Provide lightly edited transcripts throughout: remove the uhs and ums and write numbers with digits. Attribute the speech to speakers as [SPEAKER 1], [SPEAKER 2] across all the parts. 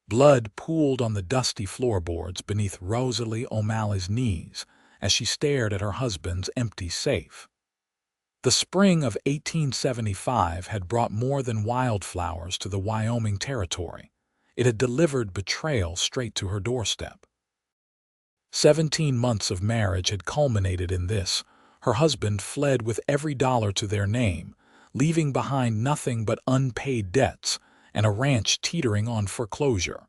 [SPEAKER 1] Blood pooled on the dusty floorboards beneath Rosalie O'Malley's knees as she stared at her husband's empty safe. The spring of 1875 had brought more than wildflowers to the Wyoming territory. It had delivered betrayal straight to her doorstep. 17 months of marriage had culminated in this. Her husband fled with every dollar to their name, leaving behind nothing but unpaid debts and a ranch teetering on foreclosure.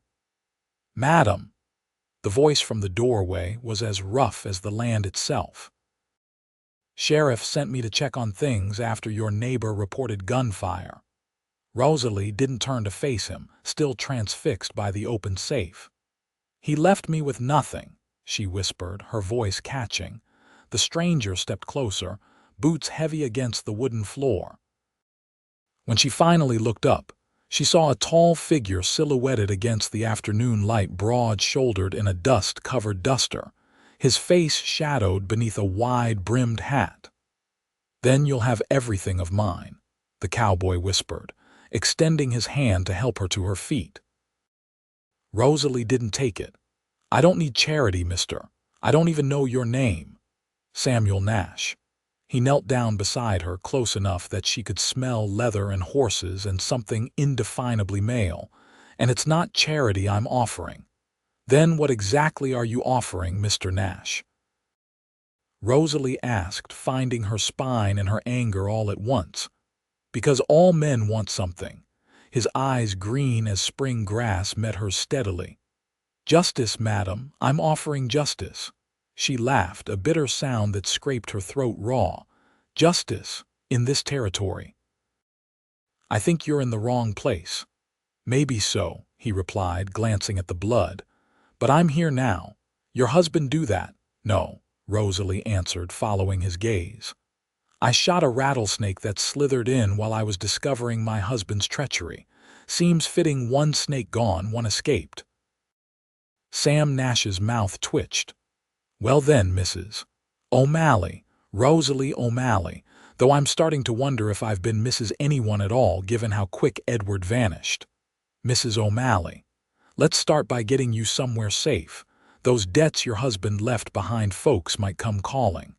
[SPEAKER 1] "Madam," the voice from the doorway was as rough as the land itself. "Sheriff sent me to check on things after your neighbor reported gunfire." Rosalie didn't turn to face him, still transfixed by the open safe. "He left me with nothing," she whispered, her voice catching. The stranger stepped closer, boots heavy against the wooden floor. When she finally looked up, she saw a tall figure silhouetted against the afternoon light, broad-shouldered in a dust-covered duster, his face shadowed beneath a wide-brimmed hat. "Then you'll have everything of mine," the cowboy whispered, extending his hand to help her to her feet. Rosalie didn't take it. "I don't need charity, mister. I don't even know your name." "Samuel Nash." He knelt down beside her, close enough that she could smell leather and horses and something indefinably male. "And it's not charity I'm offering." "Then what exactly are you offering, Mr. Nash?" Rosalie asked, finding her spine and her anger all at once. "Because all men want something." His eyes, green as spring grass, met hers steadily. "Justice, madam. I'm offering justice." She laughed, a bitter sound that scraped her throat raw. "Justice, in this territory." "I think you're in the wrong place." "Maybe so," he replied, glancing at the blood. "But I'm here now. Your husband do that?" "No," Rosalie answered, following his gaze. "I shot a rattlesnake that slithered in while I was discovering my husband's treachery. Seems fitting, one snake gone, one escaped." Sam Nash's mouth twitched. "Well then, Mrs. O'Malley, Rosalie O'Malley, though I'm starting to wonder if I've been Mrs. anyone at all given how quick Edward vanished. Mrs. O'Malley, let's start by getting you somewhere safe. Those debts your husband left behind, folks might come calling."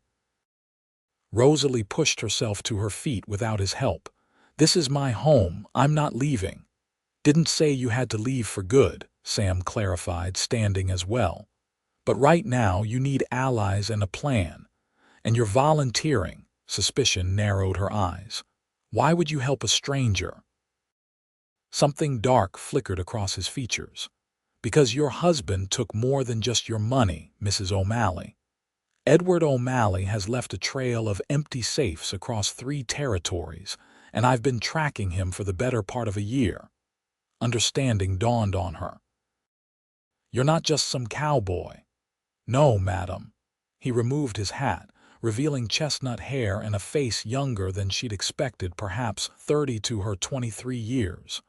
[SPEAKER 1] Rosalie pushed herself to her feet without his help. "This is my home. I'm not leaving." "Didn't say you had to leave for good," Sam clarified, standing as well. "But right now you need allies and a plan. And you're volunteering." Suspicion narrowed her eyes. "Why would you help a stranger?" Something dark flickered across his features. "Because your husband took more than just your money, Mrs. O'Malley. Edward O'Malley has left a trail of empty safes across 3 territories, and I've been tracking him for the better part of a year." Understanding dawned on her. "You're not just some cowboy." "No, madam." He removed his hat, revealing chestnut hair and a face younger than she'd expected, perhaps 30 to her 23 years.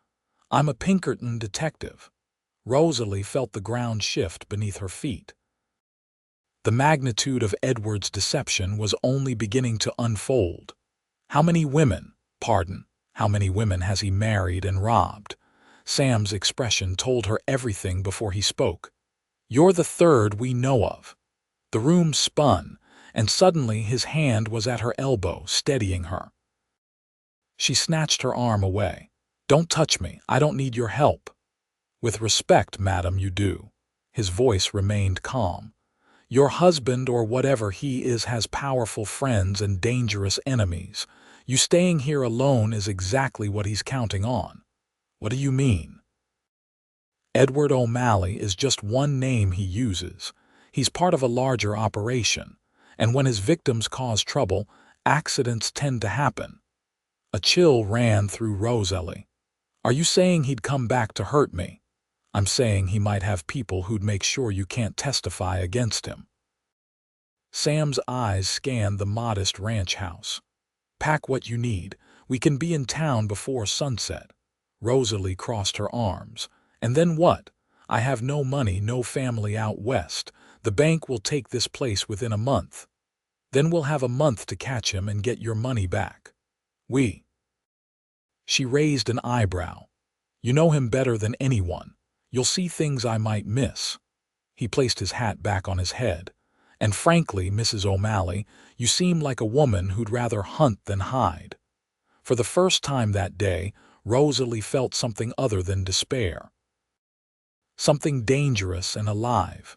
[SPEAKER 1] "I'm a Pinkerton detective." Rosalie felt the ground shift beneath her feet. The magnitude of Edward's deception was only beginning to unfold. How many women has he married and robbed? Sam's expression told her everything before he spoke. "You're the 3rd we know of." The room spun, and suddenly his hand was at her elbow, steadying her. She snatched her arm away. "Don't touch me. I don't need your help." "With respect, madam, you do." His voice remained calm. "Your husband, or whatever he is, has powerful friends and dangerous enemies. You staying here alone is exactly what he's counting on." "What do you mean?" "Edward O'Malley is just one name he uses. He's part of a larger operation, and when his victims cause trouble, accidents tend to happen." A chill ran through Rosalie. "Are you saying he'd come back to hurt me?" "I'm saying he might have people who'd make sure you can't testify against him." Sam's eyes scanned the modest ranch house. "Pack what you need. We can be in town before sunset." Rosalie crossed her arms. "And then what? I have no money, no family out west. The bank will take this place within a month. Then we'll have a month to catch him and get your money back." "We?" She raised an eyebrow. "You know him better than anyone. You'll see things I might miss." He placed his hat back on his head. "And frankly, Mrs. O'Malley, you seem like a woman who'd rather hunt than hide." For the first time that day, Rosalie felt something other than despair. Something dangerous and alive.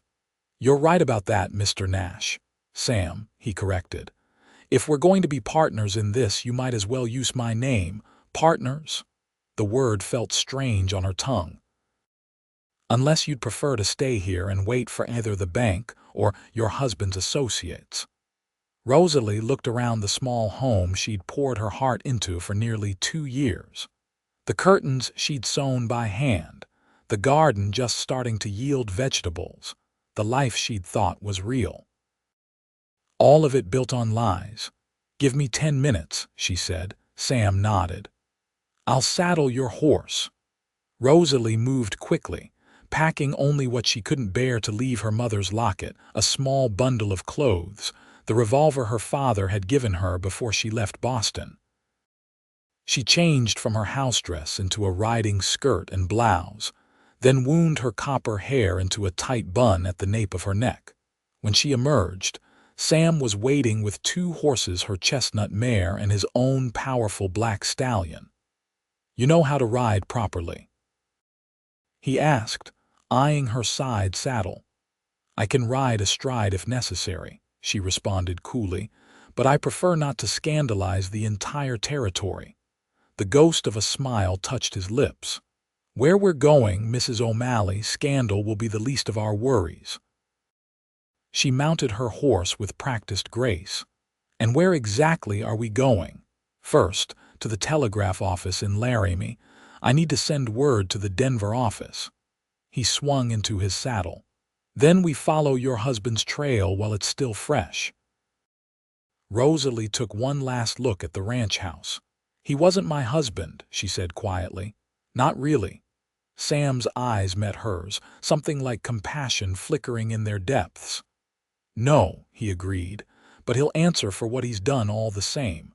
[SPEAKER 1] "You're right about that, Mr. Nash." "Sam," he corrected. "If we're going to be partners in this, you might as well use my name. Partners?" The word felt strange on her tongue. "Unless you'd prefer to stay here and wait for either the bank or your husband's associates." Rosalie looked around the small home she'd poured her heart into for nearly 2 years. The curtains she'd sewn by hand, the garden just starting to yield vegetables, the life she'd thought was real. All of it built on lies. "Give me 10 minutes, she said. Sam nodded. "I'll saddle your horse." Rosalie moved quickly, packing only what she couldn't bear to leave: her mother's locket, a small bundle of clothes, the revolver her father had given her before she left Boston. She changed from her house dress into a riding skirt and blouse, then wound her copper hair into a tight bun at the nape of her neck. When she emerged, Sam was waiting with 2 horses, her chestnut mare and his own powerful black stallion. "You know how to ride properly?" he asked, eyeing her side saddle. "I can ride astride if necessary," she responded coolly, "but I prefer not to scandalize the entire territory." The ghost of a smile touched his lips. "Where we're going, Mrs. O'Malley, scandal will be the least of our worries." She mounted her horse with practiced grace. "And where exactly are we going?" "First, to the telegraph office in Laramie. I need to send word to the Denver office." He swung into his saddle. "Then we follow your husband's trail while it's still fresh." Rosalie took one last look at the ranch house. "He wasn't my husband," she said quietly. "Not really." Sam's eyes met hers, something like compassion flickering in their depths. "No," he agreed, "but he'll answer for what he's done all the same."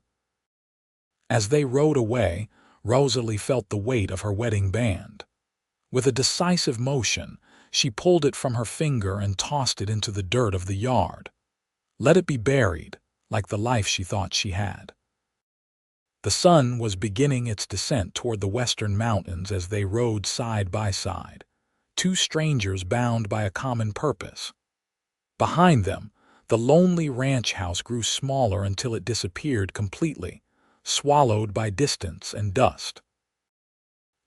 [SPEAKER 1] As they rode away, Rosalie felt the weight of her wedding band. With a decisive motion, she pulled it from her finger and tossed it into the dirt of the yard. Let it be buried, like the life she thought she had. The sun was beginning its descent toward the western mountains as they rode side by side, 2 strangers bound by a common purpose. Behind them, the lonely ranch house grew smaller until it disappeared completely, swallowed by distance and dust.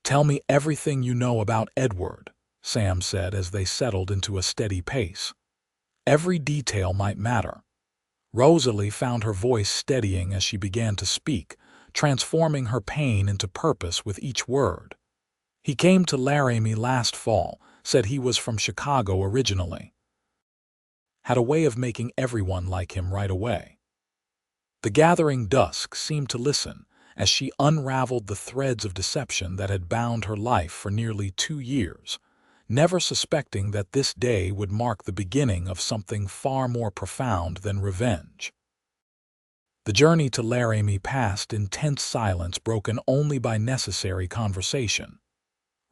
[SPEAKER 1] "Tell me everything you know about Edward," Sam said as they settled into a steady pace. "Every detail might matter." Rosalie found her voice steadying as she began to speak, transforming her pain into purpose with each word. "He came to Laramie last fall, said he was from Chicago originally. Had a way of making everyone like him right away." The gathering dusk seemed to listen as she unraveled the threads of deception that had bound her life for nearly 2 years, never suspecting that this day would mark the beginning of something far more profound than revenge. The journey to Laramie passed in tense silence, broken only by necessary conversation.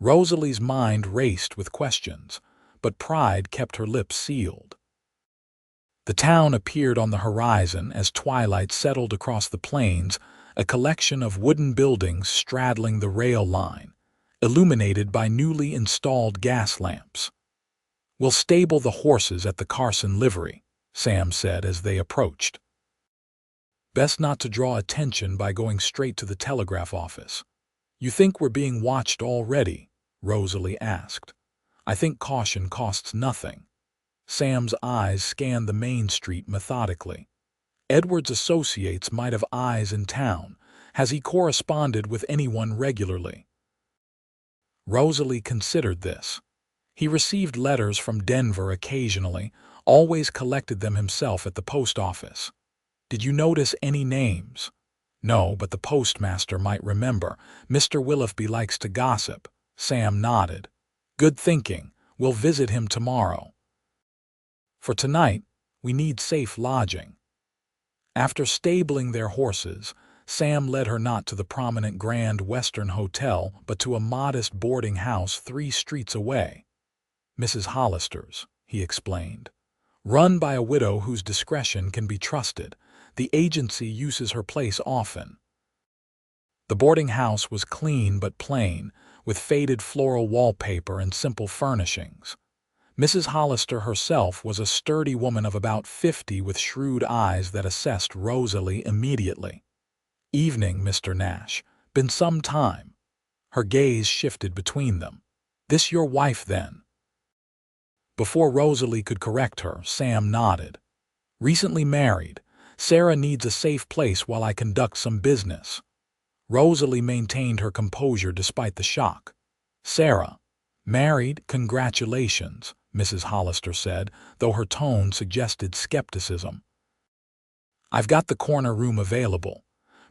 [SPEAKER 1] Rosalie's mind raced with questions, but pride kept her lips sealed. The town appeared on the horizon as twilight settled across the plains, a collection of wooden buildings straddling the rail line, illuminated by newly installed gas lamps. "We'll stable the horses at the Carson livery," Sam said as they approached. "Best not to draw attention by going straight to the telegraph office." "You think we're being watched already?" Rosalie asked. "I think caution costs nothing." Sam's eyes scanned the main street methodically. "Edward's associates might have eyes in town. Has he corresponded with anyone regularly?" Rosalie considered this. He received letters from Denver occasionally, always collected them himself at the post office. "Did you notice any names?" "No, but the postmaster might remember. Mr. Willoughby likes to gossip." Sam nodded. "Good thinking. We'll visit him tomorrow. For tonight, we need safe lodging." After stabling their horses, Sam led her not to the prominent Grand Western Hotel, but to a modest boarding house 3 streets away. Mrs. Hollister's, he explained. Run by a widow whose discretion can be trusted. The agency uses her place often. The boarding house was clean but plain, with faded floral wallpaper and simple furnishings. Mrs. Hollister herself was a sturdy woman of about 50 with shrewd eyes that assessed Rosalie immediately. "Evening, Mr. Nash. Been some time." Her gaze shifted between them. "This your wife, then?" Before Rosalie could correct her, Sam nodded. "Recently married. Sarah needs a safe place while I conduct some business." Rosalie maintained her composure despite the shock. "Sarah, married? Congratulations," Mrs. Hollister said, though her tone suggested skepticism. "I've got the corner room available.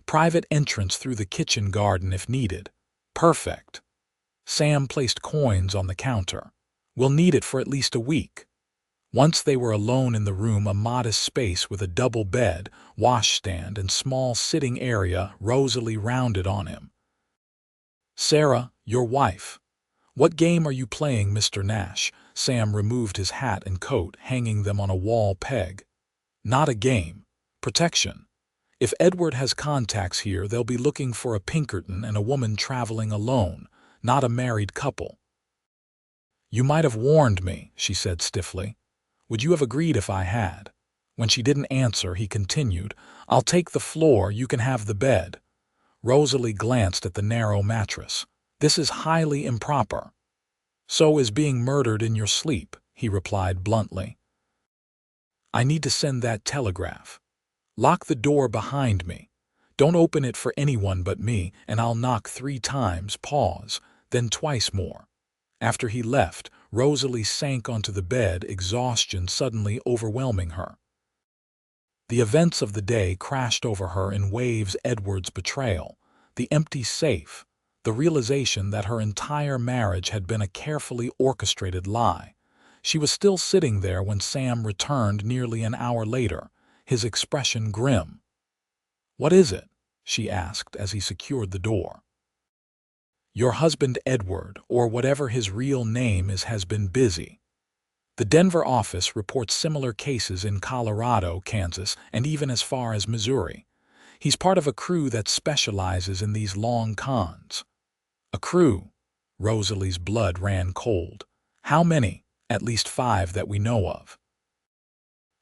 [SPEAKER 1] Private entrance through the kitchen garden if needed." "Perfect." Sam placed coins on the counter. "We'll need it for at least a week." Once they were alone in the room, a modest space with a double bed, washstand, and small sitting area, Rosalie rounded on him. "Sarah, your wife. What game are you playing, Mr. Nash?" Sam removed his hat and coat, hanging them on a wall peg. "Not a game. Protection. If Edward has contacts here, they'll be looking for a Pinkerton and a woman traveling alone, not a married couple." "You might have warned me," she said stiffly. "Would you have agreed if I had?" When she didn't answer, he continued, "I'll take the floor, you can have the bed." Rosalie glanced at the narrow mattress. "This is highly improper." "So is being murdered in your sleep," he replied bluntly. "I need to send that telegraph. Lock the door behind me. Don't open it for anyone but me, and I'll knock 3 times, pause, then twice more." After he left, Rosalie sank onto the bed, exhaustion suddenly overwhelming her. The events of the day crashed over her in waves: Edward's betrayal, the empty safe, the realization that her entire marriage had been a carefully orchestrated lie. She was still sitting there when Sam returned nearly an hour later, his expression grim. "What is it?" she asked as he secured the door. "Your husband Edward, or whatever his real name is, has been busy. The Denver office reports similar cases in Colorado, Kansas, and even as far as Missouri. He's part of a crew that specializes in these long cons." "A crew?" Rosalie's blood ran cold. "How many?" "At least 5 that we know of.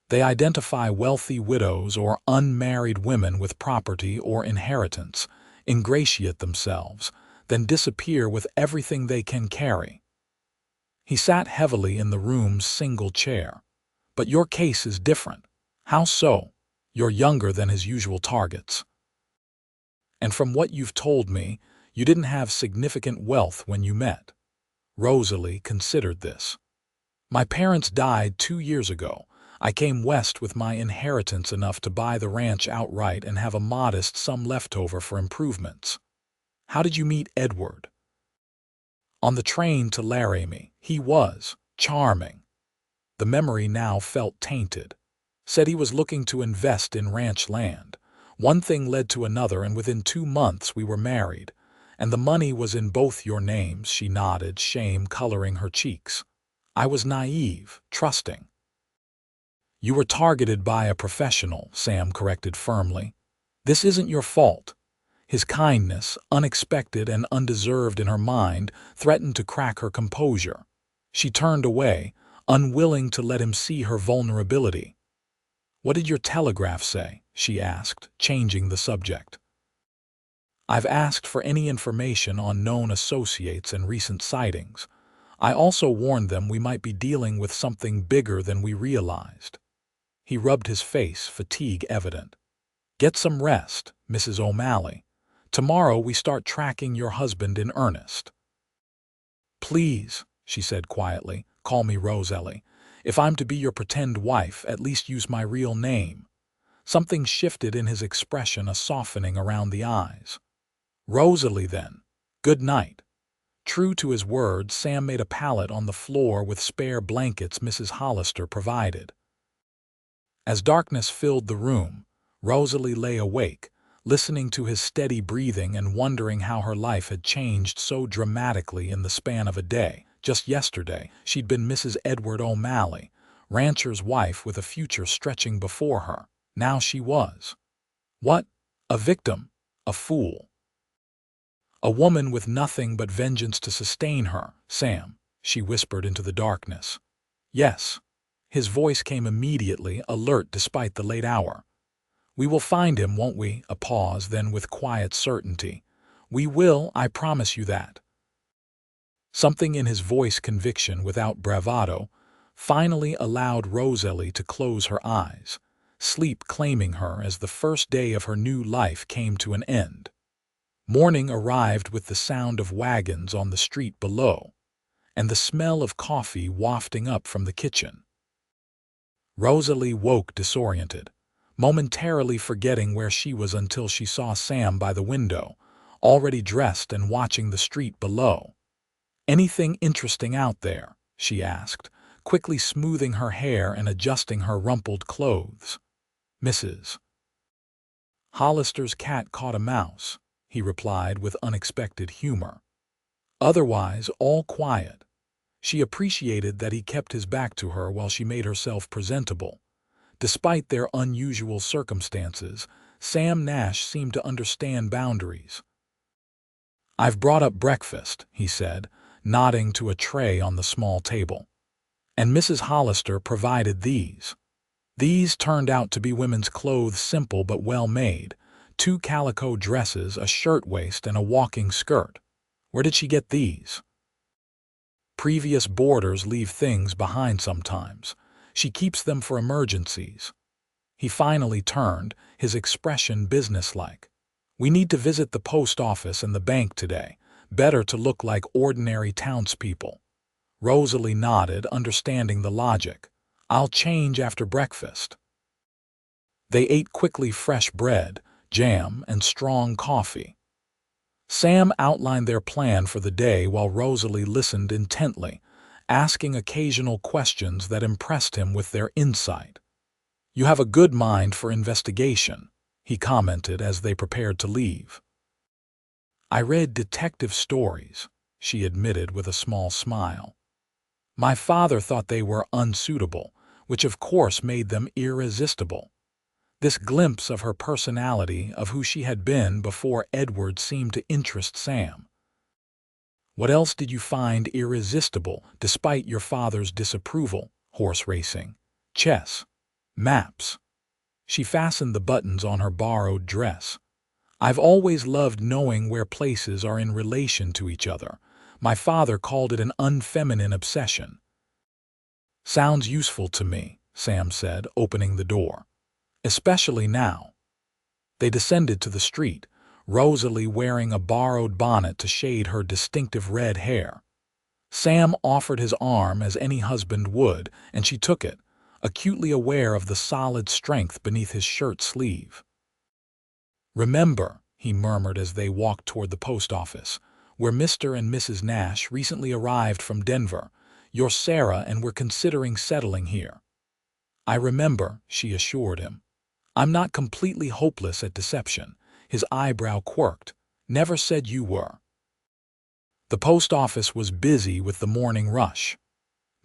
[SPEAKER 1] They identify wealthy widows or unmarried women with property or inheritance, ingratiate themselves, then disappear with everything they can carry." He sat heavily in the room's single chair. "But your case is different." "How so?" "You're younger than his usual targets. And from what you've told me, you didn't have significant wealth when you met." Rosalie considered this. "My parents died 2 years ago. I came west with my inheritance enough to buy the ranch outright and have a modest sum left over for improvements." "How did you meet Edward?" "On the train to Laramie. He was charming." The memory now felt tainted. "Said he was looking to invest in ranch land. One thing led to another, and within 2 months we were married. And the money was in both your names," she nodded, shame coloring her cheeks. "I was naive, trusting." "You were targeted by a professional," Sam corrected firmly. "This isn't your fault." His kindness, unexpected and undeserved in her mind, threatened to crack her composure. She turned away, unwilling to let him see her vulnerability. "What did your telegraph say?" she asked, changing the subject. "I've asked for any information on known associates and recent sightings. I also warned them we might be dealing with something bigger than we realized." He rubbed his face, fatigue evident. "Get some rest, Mrs. O'Malley. Tomorrow we start tracking your husband in earnest." "Please," she said quietly, "call me Rosalie. If I'm to be your pretend wife, at least use my real name." Something shifted in his expression, a softening around the eyes. "Rosalie, then. Good night." True to his word, Sam made a pallet on the floor with spare blankets Mrs. Hollister provided. As darkness filled the room, Rosalie lay awake, listening to his steady breathing and wondering how her life had changed so dramatically in the span of a day. Just yesterday, she'd been Mrs. Edward O'Malley, rancher's wife with a future stretching before her. Now she was. What? A victim. A fool. A woman with nothing but vengeance to sustain her. Sam, she whispered into the darkness. Yes. His voice came immediately, alert despite the late hour. We will find him, won't we? A pause, then with quiet certainty. We will, I promise you that. Something in his voice, conviction without bravado, finally allowed Rosalie to close her eyes, sleep claiming her as the first day of her new life came to an end. Morning arrived with the sound of wagons on the street below, and the smell of coffee wafting up from the kitchen. Rosalie woke disoriented, momentarily forgetting where she was until she saw Sam by the window, already dressed and watching the street below. Anything interesting out there? She asked, quickly smoothing her hair and adjusting her rumpled clothes. Mrs. Hollister's cat caught a mouse, he replied with unexpected humor. Otherwise, all quiet. She appreciated that he kept his back to her while she made herself presentable. Despite their unusual circumstances, Sam Nash seemed to understand boundaries. I've brought up breakfast, he said, nodding to a tray on the small table. And Mrs. Hollister provided these. These turned out to be women's clothes, simple but well made. 2 calico dresses, a shirtwaist, and a walking skirt. Where did she get these? Previous boarders leave things behind sometimes. She keeps them for emergencies. He finally turned, his expression businesslike. We need to visit the post office and the bank today. Better to look like ordinary townspeople. Rosalie nodded, understanding the logic. I'll change after breakfast. They ate quickly fresh bread, jam, and strong coffee. Sam outlined their plan for the day while Rosalie listened intently, asking occasional questions that impressed him with their insight. You have a good mind for investigation, he commented as they prepared to leave. I read detective stories, she admitted with a small smile. My father thought they were unsuitable, which of course made them irresistible. This glimpse of her personality, of who she had been before Edward, seemed to interest Sam. What else did you find irresistible, despite your father's disapproval? Horse racing, chess, maps. She fastened the buttons on her borrowed dress. I've always loved knowing where places are in relation to each other. My father called it an unfeminine obsession. Sounds useful to me, Sam said, opening the door. Especially now. They descended to the street, Rosalie wearing a borrowed bonnet to shade her distinctive red hair. Sam offered his arm as any husband would, and she took it, acutely aware of the solid strength beneath his shirt sleeve. Remember, he murmured as they walked toward the post office, where Mr. and Mrs. Nash recently arrived from Denver. You're Sarah and we're considering settling here. I remember, she assured him. I'm not completely hopeless at deception. His eyebrow quirked. Never said you were. The post office was busy with the morning rush.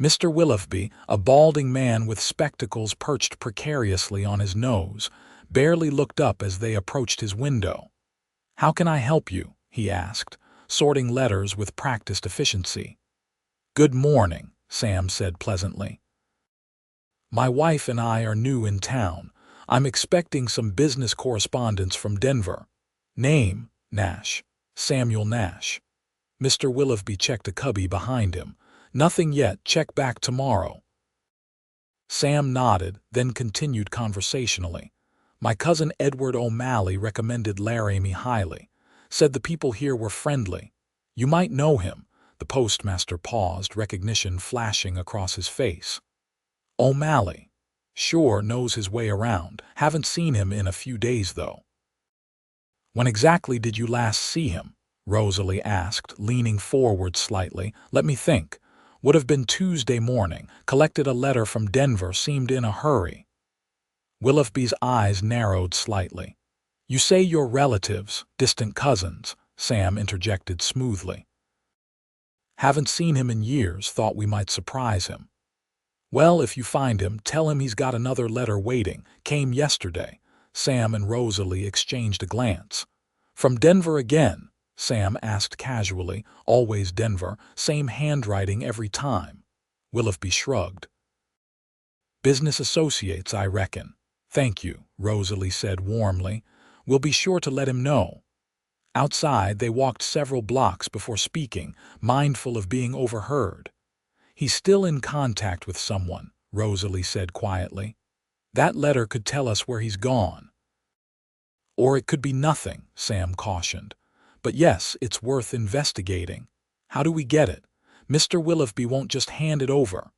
[SPEAKER 1] Mr. Willoughby, a balding man with spectacles perched precariously on his nose, barely looked up as they approached his window. How can I help you? He asked, sorting letters with practiced efficiency. Good morning, Sam said pleasantly. My wife and I are new in town. I'm expecting some business correspondence from Denver. Name, Nash. Samuel Nash. Mr. Willoughby checked a cubby behind him. Nothing yet, check back tomorrow. Sam nodded, then continued conversationally. My cousin Edward O'Malley recommended Laramie highly. Said the people here were friendly. You might know him. The postmaster paused, recognition flashing across his face. O'Malley. Sure, knows his way around. Haven't seen him in a few days, though. When exactly did you last see him? Rosalie asked, leaning forward slightly. Let me think. Would have been Tuesday morning. Collected a letter from Denver, seemed in a hurry. Willoughby's eyes narrowed slightly. You say your relatives, distant cousins, Sam interjected smoothly. Haven't seen him in years, thought we might surprise him. Well, if you find him, tell him he's got another letter waiting. Came yesterday. Sam and Rosalie exchanged a glance. From Denver again? Sam asked casually. Always Denver, same handwriting every time. Willoughby shrugged. Business associates, I reckon. Thank you, Rosalie said warmly. We'll be sure to let him know. Outside, they walked several blocks before speaking, mindful of being overheard. He's still in contact with someone, Rosalie said quietly. That letter could tell us where he's gone. Or it could be nothing, Sam cautioned. But yes, it's worth investigating. How do we get it? Mr. Willoughby won't just hand it over.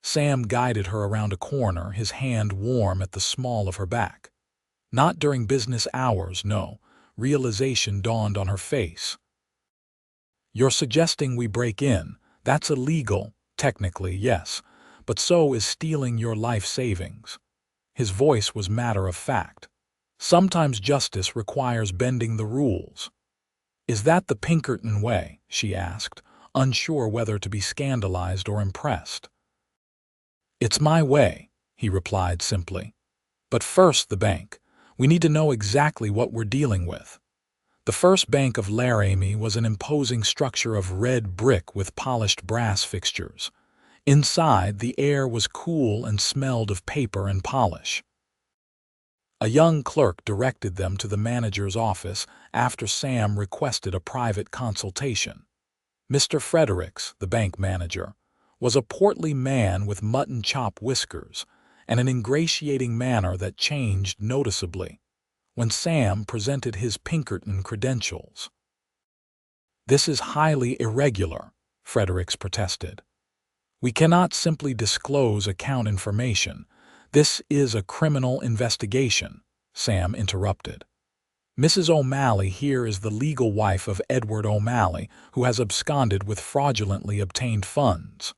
[SPEAKER 1] Sam guided her around a corner, his hand warm at the small of her back. Not during business hours, no. Realization dawned on her face. You're suggesting we break in. That's illegal. Technically, yes. But so is stealing your life savings. His voice was matter of fact. Sometimes justice requires bending the rules. Is that the Pinkerton way? She asked, unsure whether to be scandalized or impressed. It's my way, he replied simply. But first, the bank. We need to know exactly what we're dealing with. The First Bank of Laramie was an imposing structure of red brick with polished brass fixtures. Inside, the air was cool and smelled of paper and polish. A young clerk directed them to the manager's office after Sam requested a private consultation. Mr. Fredericks, the bank manager, was a portly man with mutton chop whiskers and an ingratiating manner that changed noticeably when Sam presented his Pinkerton credentials. This is highly irregular, Fredericks protested. We cannot simply disclose account information. This is a criminal investigation, Sam interrupted. Mrs. O'Malley here is the legal wife of Edward O'Malley, who has absconded with fraudulently obtained funds.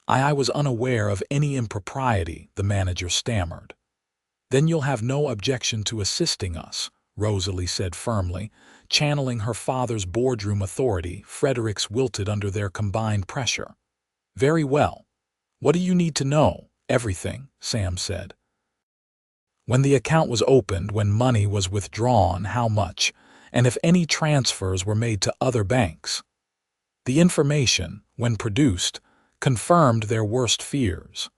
[SPEAKER 1] I was unaware of any impropriety, the manager stammered. Then you'll have no objection to assisting us, Rosalie said firmly. Channeling her father's boardroom authority, Fredericks wilted under their combined pressure. Very well. What do you need to know? Everything, Sam said. When the account was opened, when money was withdrawn, how much, and if any transfers were made to other banks. The information, when produced, confirmed their worst fears.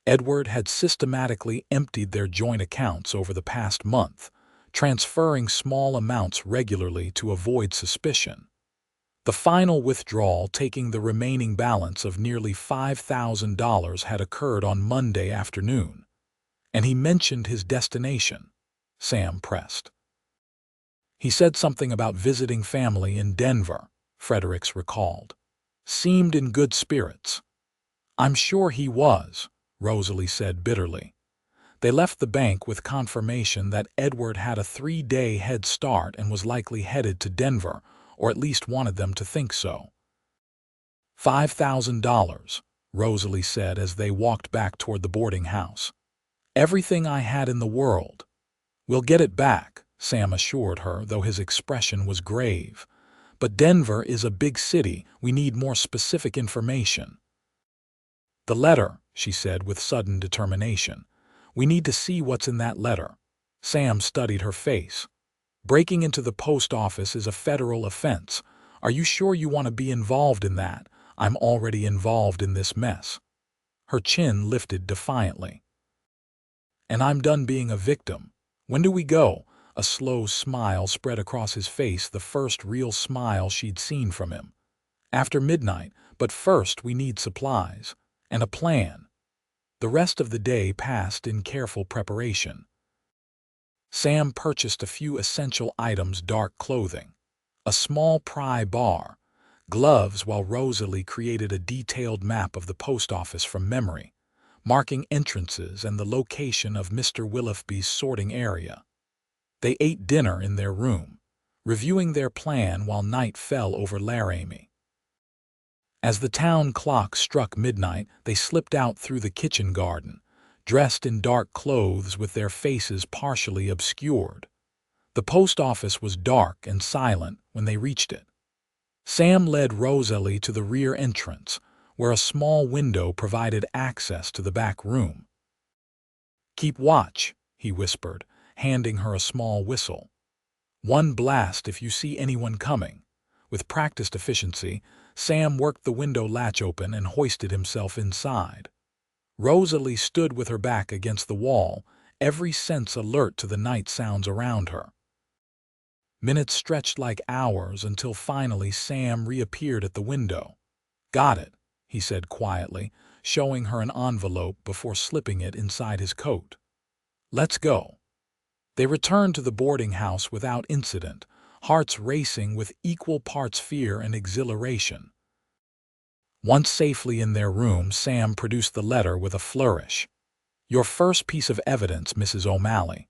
[SPEAKER 1] Edward had systematically emptied their joint accounts over the past month, transferring small amounts regularly to avoid suspicion. The final withdrawal, taking the remaining balance of nearly $5,000, had occurred on Monday afternoon. And he mentioned his destination, Sam pressed. He said something about visiting family in Denver, Fredericks recalled. Seemed in good spirits. I'm sure he was, Rosalie said bitterly. They left the bank with confirmation that Edward had a 3-day head start and was likely headed to Denver, or at least wanted them to think so. $5,000, Rosalie said as they walked back toward the boarding house. Everything I had in the world. We'll get it back, Sam assured her, though his expression was grave. But Denver is a big city. We need more specific information. The letter, she said with sudden determination. We need to see what's in that letter. Sam studied her face. Breaking into the post office is a federal offense. Are you sure you want to be involved in that? I'm already involved in this mess. Her chin lifted defiantly. And I'm done being a victim. When do we go? A slow smile spread across his face, the first real smile she'd seen from him. After midnight, but first we need supplies. And a plan. The rest of the day passed in careful preparation. Sam purchased a few essential items: dark clothing, a small pry bar, gloves, while Rosalie created a detailed map of the post office from memory, marking entrances and the location of Mr. Willoughby's sorting area. They ate dinner in their room, reviewing their plan while night fell over Laramie. As the town clock struck midnight, they slipped out through the kitchen garden, dressed in dark clothes with their faces partially obscured. The post office was dark and silent when they reached it. Sam led Rosalie to the rear entrance, where a small window provided access to the back room. "Keep watch," he whispered, handing her a small whistle. "One blast if you see anyone coming." With practiced efficiency, Sam worked the window latch open and hoisted himself inside. Rosalie stood with her back against the wall, every sense alert to the night sounds around her. Minutes stretched like hours until finally Sam reappeared at the window. "Got it," he said quietly, showing her an envelope before slipping it inside his coat. "Let's go." They returned to the boarding house without incident, hearts racing with equal parts fear and exhilaration. Once safely in their room, Sam produced the letter with a flourish. "Your first piece of evidence, Mrs. O'Malley."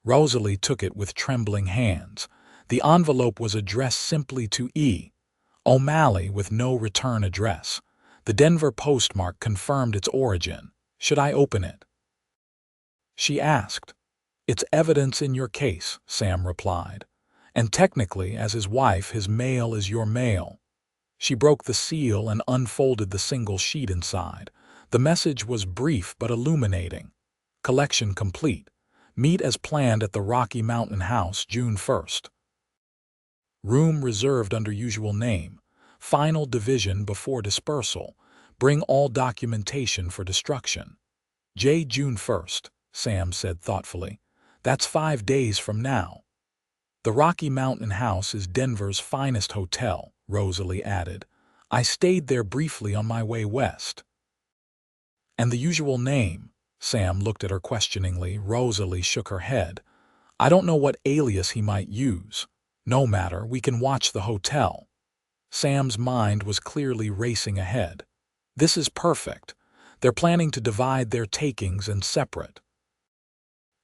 [SPEAKER 1] Rosalie took it with trembling hands. The envelope was addressed simply to E. O'Malley with no return address. The Denver postmark confirmed its origin. "Should I open it?" she asked. "It's evidence in your case," Sam replied. "And technically, as his wife, his mail is your mail." She broke the seal and unfolded the single sheet inside. The message was brief but illuminating. "Collection complete. Meet as planned at the Rocky Mountain House, June 1st. Room reserved under usual name. Final division before dispersal. Bring all documentation for destruction." June 1st, Sam said thoughtfully. "That's 5 days from now." "The Rocky Mountain House is Denver's finest hotel," Rosalie added. "I stayed there briefly on my way west." "And the usual name?" Sam looked at her questioningly. Rosalie shook her head. "I don't know what alias he might use." "No matter, we can watch the hotel." Sam's mind was clearly racing ahead. "This is perfect. They're planning to divide their takings and separate.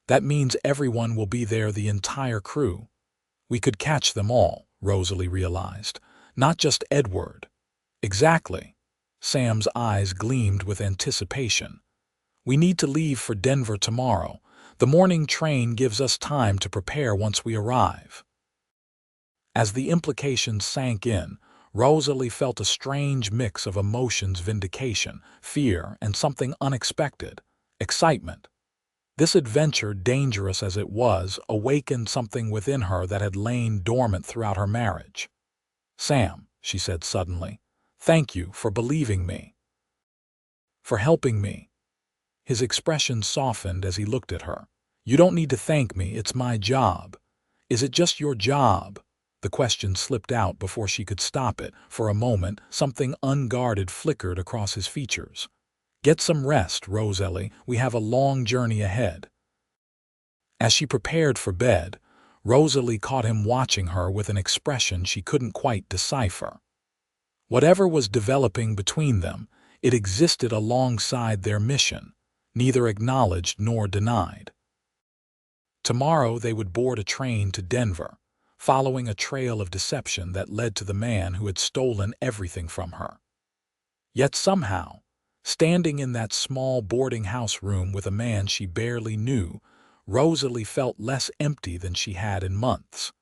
[SPEAKER 1] That means everyone will be there, the entire crew. We could catch them all," Rosalie realized. "Not just Edward." "Exactly." Sam's eyes gleamed with anticipation. "We need to leave for Denver tomorrow. The morning train gives us time to prepare once we arrive." As the implications sank in, Rosalie felt a strange mix of emotions: vindication, fear, and something unexpected: excitement. This adventure, dangerous as it was, awakened something within her that had lain dormant throughout her marriage. "Sam," she said suddenly, "thank you for believing me. For helping me." His expression softened as he looked at her. "You don't need to thank me, it's my job." "Is it just your job?" The question slipped out before she could stop it. For a moment, something unguarded flickered across his features. "Get some rest, Rosalie. We have a long journey ahead." As she prepared for bed, Rosalie caught him watching her with an expression she couldn't quite decipher. Whatever was developing between them, it existed alongside their mission, neither acknowledged nor denied. Tomorrow they would board a train to Denver, following a trail of deception that led to the man who had stolen everything from her. Yet somehow, standing in that small boarding house room with a man she barely knew, Rosalie felt less empty than she had in months.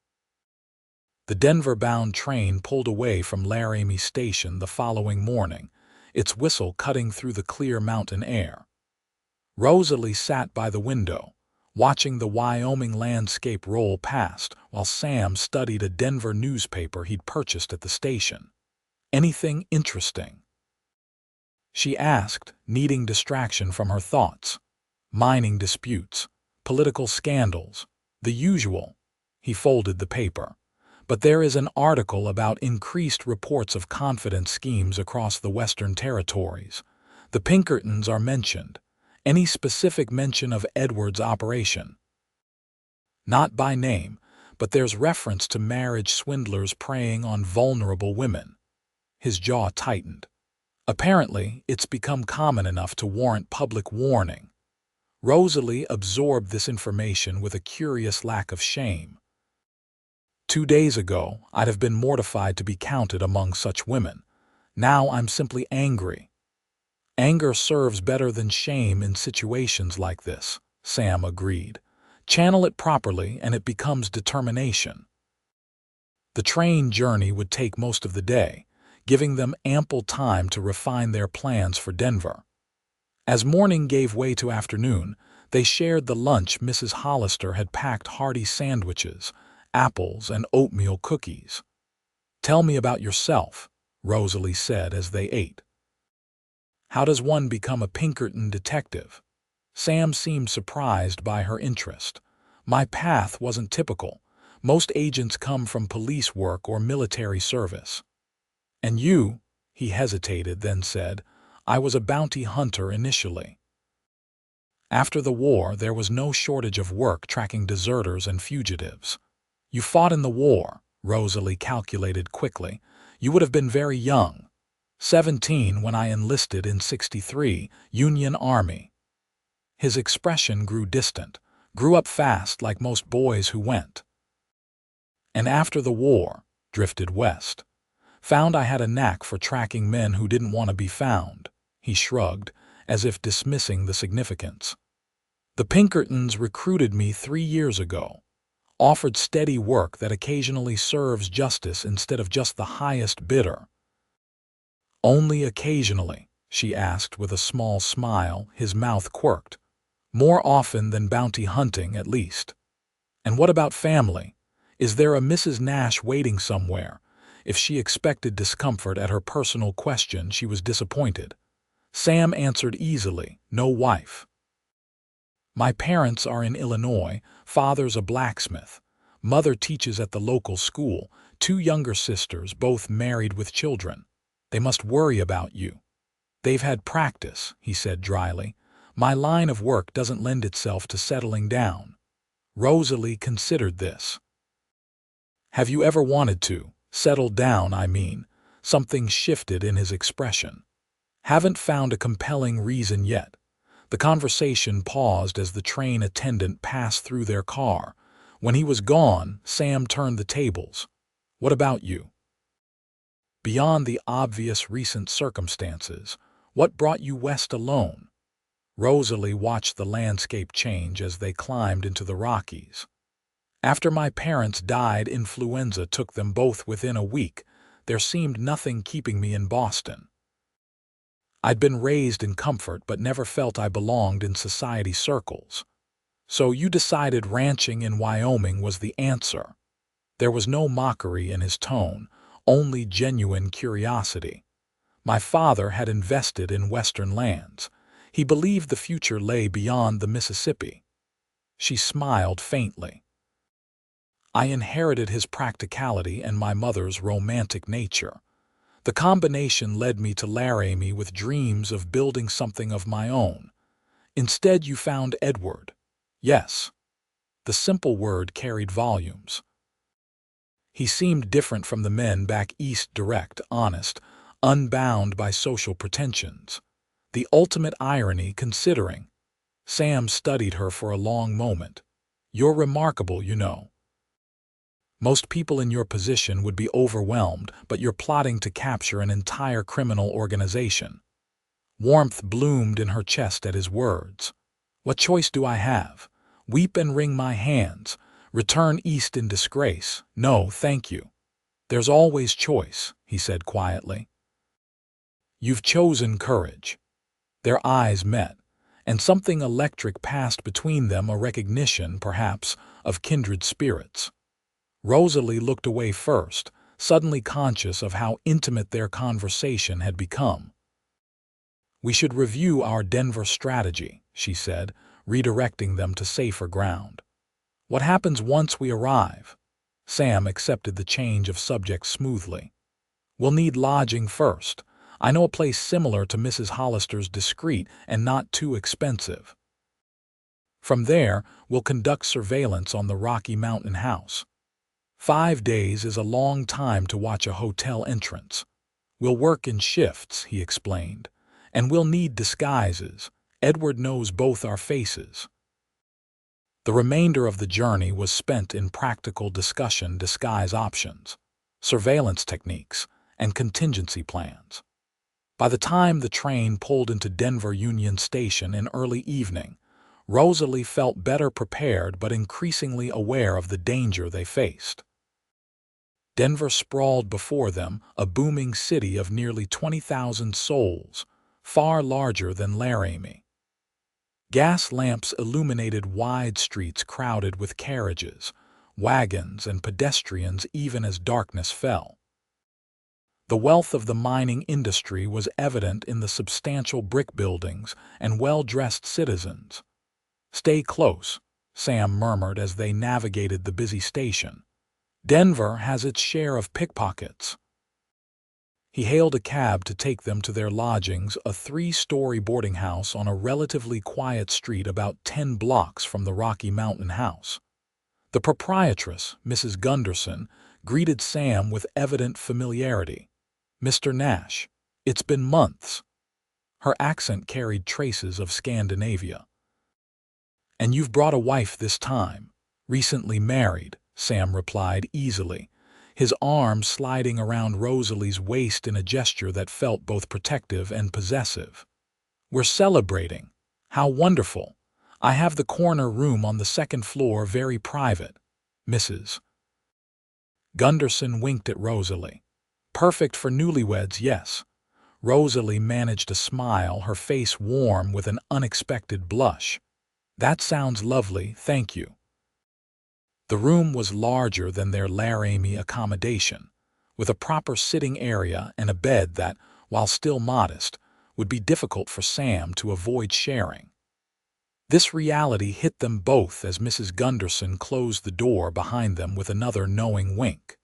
[SPEAKER 1] The Denver-bound train pulled away from Laramie Station the following morning, its whistle cutting through the clear mountain air. Rosalie sat by the window, watching the Wyoming landscape roll past, while Sam studied a Denver newspaper he'd purchased at the station. "Anything interesting?" she asked, needing distraction from her thoughts. "Mining disputes, political scandals, the usual." He folded the paper. "But there is an article about increased reports of confidence schemes across the Western Territories. The Pinkertons are mentioned. Any specific mention of Edward's operation?" "Not by name, but there's reference to marriage swindlers preying on vulnerable women." His jaw tightened. "Apparently, it's become common enough to warrant public warning." Rosalie absorbed this information with a curious lack of shame. 2 days ago, I'd have been mortified to be counted among such women. Now I'm simply angry. Anger serves better than shame in situations like this, Sam agreed. Channel it properly and it becomes determination. The train journey would take most of the day, giving them ample time to refine their plans for Denver. As morning gave way to afternoon, they shared the lunch Mrs. Hollister had packed: hearty sandwiches, apples, and oatmeal cookies. "Tell me about yourself," Rosalie said as they ate. "How does one become a Pinkerton detective?" Sam seemed surprised by her interest. "My path wasn't typical. Most agents come from police work or military service." "And you?" He hesitated, then said, "I was a bounty hunter initially." After the war, there was no shortage of work tracking deserters and fugitives. "You fought in the war," Rosalie calculated quickly. "You would have been very young. 17 when I enlisted in '63, Union Army." His expression grew distant. "Grew up fast like most boys who went." "And after the war, drifted west. Found I had a knack for tracking men who didn't want to be found." He shrugged, as if dismissing the significance. "The Pinkertons recruited me 3 years ago. Offered steady work that occasionally serves justice instead of just the highest bidder." "Only occasionally?" she asked with a small smile, his mouth quirked. "More often than bounty hunting, at least." "And what about family? Is there a Mrs. Nash waiting somewhere?" If she expected discomfort at her personal question, she was disappointed. Sam answered easily, "No wife. My parents are in Illinois. Father's a blacksmith. Mother teaches at the local school. 2 younger sisters, both married with children. They must worry about you." "They've had practice," he said dryly. "My line of work doesn't lend itself to settling down." Rosalie considered this. "Have you ever wanted to? Settle down, I mean." Something shifted in his expression. "Haven't found a compelling reason yet." The conversation paused as the train attendant passed through their car. When he was gone, Sam turned the tables. "What about you? Beyond the obvious recent circumstances, what brought you west alone?" Rosalie watched the landscape change as they climbed into the Rockies. "After my parents died, influenza took them both within a week. There seemed nothing keeping me in Boston. I'd been raised in comfort but never felt I belonged in society circles." "So you decided ranching in Wyoming was the answer?" There was no mockery in his tone, only genuine curiosity. "My father had invested in Western lands. He believed the future lay beyond the Mississippi." She smiled faintly. "I inherited his practicality and my mother's romantic nature. The combination led me to Laramie with dreams of building something of my own. Instead, you found Edward." "Yes." The simple word carried volumes. He seemed different from the men back east, direct, honest, unbound by social pretensions. The ultimate irony, considering. Sam studied her for a long moment. "You're remarkable, you know. Most people in your position would be overwhelmed, but you're plotting to capture an entire criminal organization." Warmth bloomed in her chest at his words. "What choice do I have? Weep and wring my hands? Return east in disgrace? No, thank you." "There's always choice," he said quietly. "You've chosen courage." Their eyes met, and something electric passed between them, a recognition, perhaps, of kindred spirits. Rosalie looked away first, suddenly conscious of how intimate their conversation had become. "We should review our Denver strategy," she said, redirecting them to safer ground. "What happens once we arrive?" Sam accepted the change of subject smoothly. "We'll need lodging first. I know a place similar to Mrs. Hollister's, discreet and not too expensive. From there, we'll conduct surveillance on the Rocky Mountain house. 5 days is a long time to watch a hotel entrance. We'll work in shifts," he explained, "and we'll need disguises. Edward knows both our faces." The remainder of the journey was spent in practical disguise options, surveillance techniques, and contingency plans. By the time the train pulled into Denver Union Station in early evening, Rosalie felt better prepared but increasingly aware of the danger they faced. Denver sprawled before them, a booming city of nearly 20,000 souls, far larger than Laramie. Gas lamps illuminated wide streets crowded with carriages, wagons, and pedestrians even as darkness fell. The wealth of the mining industry was evident in the substantial brick buildings and well-dressed citizens. "Stay close," Sam murmured as they navigated the busy station. "Denver has its share of pickpockets." He hailed a cab to take them to their lodgings, a 3-story boarding house on a relatively quiet street about 10 blocks from the Rocky Mountain house. The proprietress, Mrs. Gunderson, greeted Sam with evident familiarity. "Mr. Nash, it's been months." Her accent carried traces of Scandinavia. "And you've brought a wife this time. Recently married," Sam replied easily, his arm sliding around Rosalie's waist in a gesture that felt both protective and possessive. "We're celebrating. How wonderful. I have the corner room on the second floor, very private. Mrs. Gunderson winked at Rosalie. "Perfect for newlyweds, yes." Rosalie managed a smile, her face warm with an unexpected blush. "That sounds lovely, thank you." The room was larger than their Laramie accommodation, with a proper sitting area and a bed that, while still modest, would be difficult for Sam to avoid sharing. This reality hit them both as Mrs. Gunderson closed the door behind them with another knowing wink.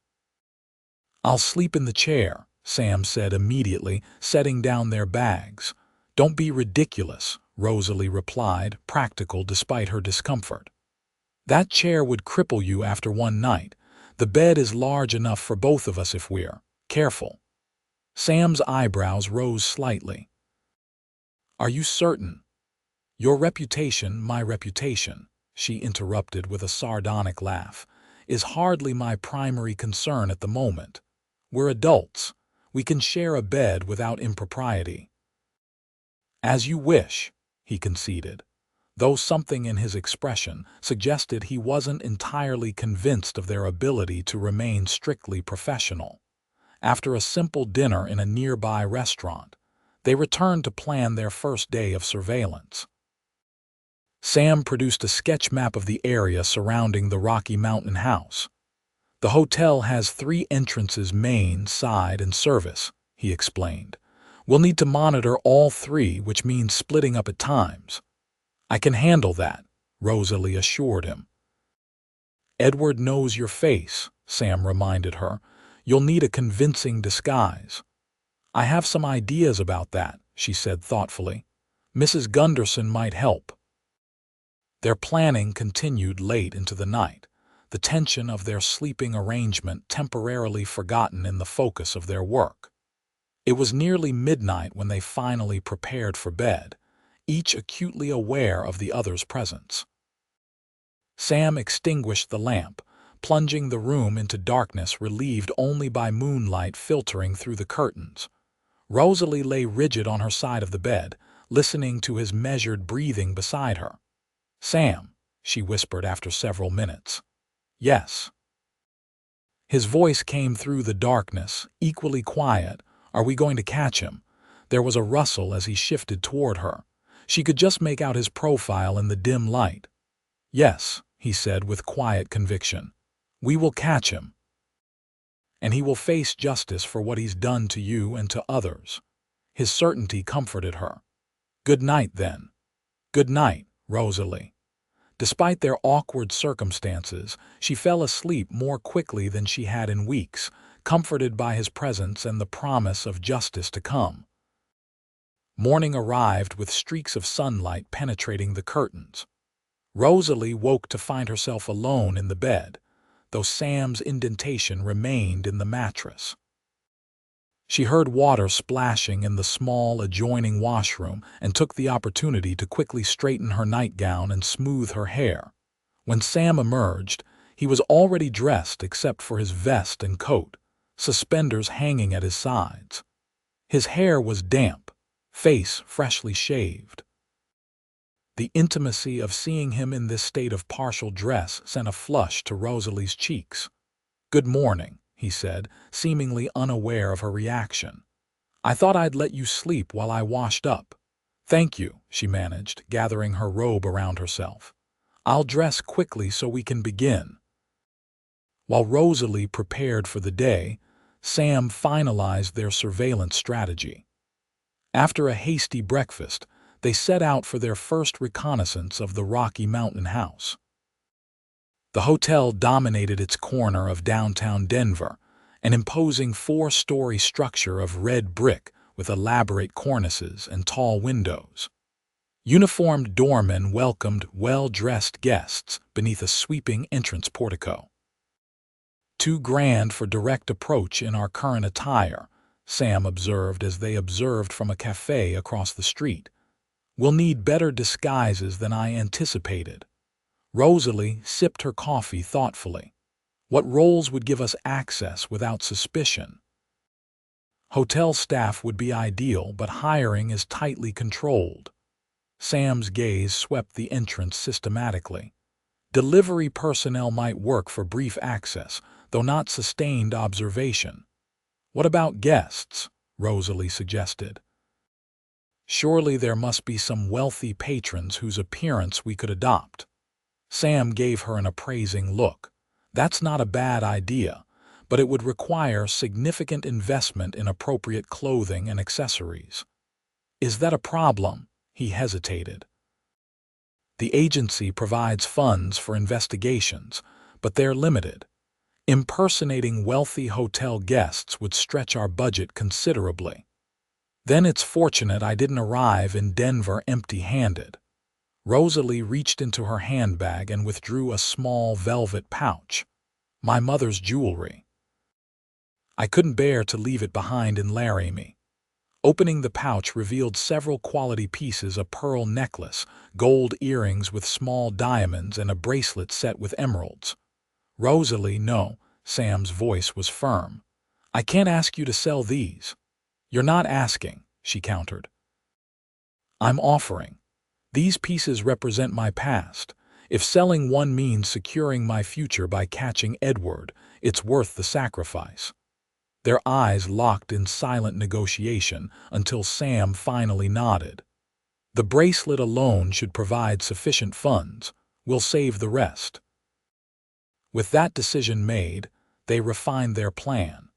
[SPEAKER 1] "I'll sleep in the chair," Sam said immediately, setting down their bags. "Don't be ridiculous," Rosalie replied, practical despite her discomfort. "That chair would cripple you after one night. The bed is large enough for both of us if we're careful." Sam's eyebrows rose slightly. "Are you certain?" "Your reputation, my reputation," she interrupted with a sardonic laugh, "is hardly my primary concern at the moment. We're adults. We can share a bed without impropriety." "As you wish," he conceded, though something in his expression suggested he wasn't entirely convinced of their ability to remain strictly professional. After a simple dinner in a nearby restaurant, they returned to plan their first day of surveillance. Sam produced a sketch map of the area surrounding the Rocky Mountain house. "The hotel has 3 entrances: main, side, and service," he explained. "We'll need to monitor all 3, which means splitting up at times." "I can handle that," Rosalie assured him. "Edward knows your face," Sam reminded her. "You'll need a convincing disguise." "I have some ideas about that," she said thoughtfully. "Mrs. Gunderson might help." Their planning continued late into the night, the tension of their sleeping arrangement temporarily forgotten in the focus of their work. It was nearly midnight when they finally prepared for bed, each acutely aware of the other's presence. Sam extinguished the lamp, plunging the room into darkness relieved only by moonlight filtering through the curtains. Rosalie lay rigid on her side of the bed, listening to his measured breathing beside her. "Sam," she whispered after several minutes. "Yes." His voice came through the darkness, equally quiet. "Are we going to catch him?" There was a rustle as he shifted toward her. She could just make out his profile in the dim light. "Yes," he said with quiet conviction. "We will catch him. And he will face justice for what he's done to you and to others." His certainty comforted her. "Good night, then." "Good night, Rosalie." Despite their awkward circumstances, she fell asleep more quickly than she had in weeks, comforted by his presence and the promise of justice to come. Morning arrived with streaks of sunlight penetrating the curtains. Rosalie woke to find herself alone in the bed, though Sam's indentation remained in the mattress. She heard water splashing in the small adjoining washroom and took the opportunity to quickly straighten her nightgown and smooth her hair. When Sam emerged, he was already dressed except for his vest and coat, suspenders hanging at his sides. His hair was damp, face freshly shaved. The intimacy of seeing him in this state of partial dress sent a flush to Rosalie's cheeks. "Good morning," he said, seemingly unaware of her reaction. "I thought I'd let you sleep while I washed up." "Thank you," she managed, gathering her robe around herself. "I'll dress quickly so we can begin." While Rosalie prepared for the day, Sam finalized their surveillance strategy. After a hasty breakfast, they set out for their first reconnaissance of the Rocky Mountain house. The hotel dominated its corner of downtown Denver, an imposing four-story structure of red brick with elaborate cornices and tall windows. Uniformed doormen welcomed well-dressed guests beneath a sweeping entrance portico. "Too grand for direct approach in our current attire," Sam observed as they observed from a cafe across the street. "We'll need better disguises than I anticipated." Rosalie sipped her coffee thoughtfully. "What roles would give us access without suspicion?" "Hotel staff would be ideal, but hiring is tightly controlled." Sam's gaze swept the entrance systematically. "Delivery personnel might work for brief access, though not sustained observation." "What about guests?" Rosalie suggested. "Surely there must be some wealthy patrons whose appearance we could adopt." Sam gave her an appraising look. "That's not a bad idea, but it would require significant investment in appropriate clothing and accessories." "Is that a problem?" He hesitated. "The agency provides funds for investigations, but they're limited. Impersonating wealthy hotel guests would stretch our budget considerably." "Then it's fortunate I didn't arrive in Denver empty-handed." Rosalie reached into her handbag and withdrew a small velvet pouch. "My mother's jewelry. I couldn't bear to leave it behind in Laramie." Opening the pouch revealed several quality pieces: a pearl necklace, gold earrings with small diamonds, and a bracelet set with emeralds. "Rosalie, no," Sam's voice was firm. "I can't ask you to sell these." "You're not asking," she countered. "I'm offering. These pieces represent my past. If selling one means securing my future by catching Edward, it's worth the sacrifice." Their eyes locked in silent negotiation until Sam finally nodded. "The bracelet alone should provide sufficient funds. We'll save the rest." With that decision made, they refined their plan.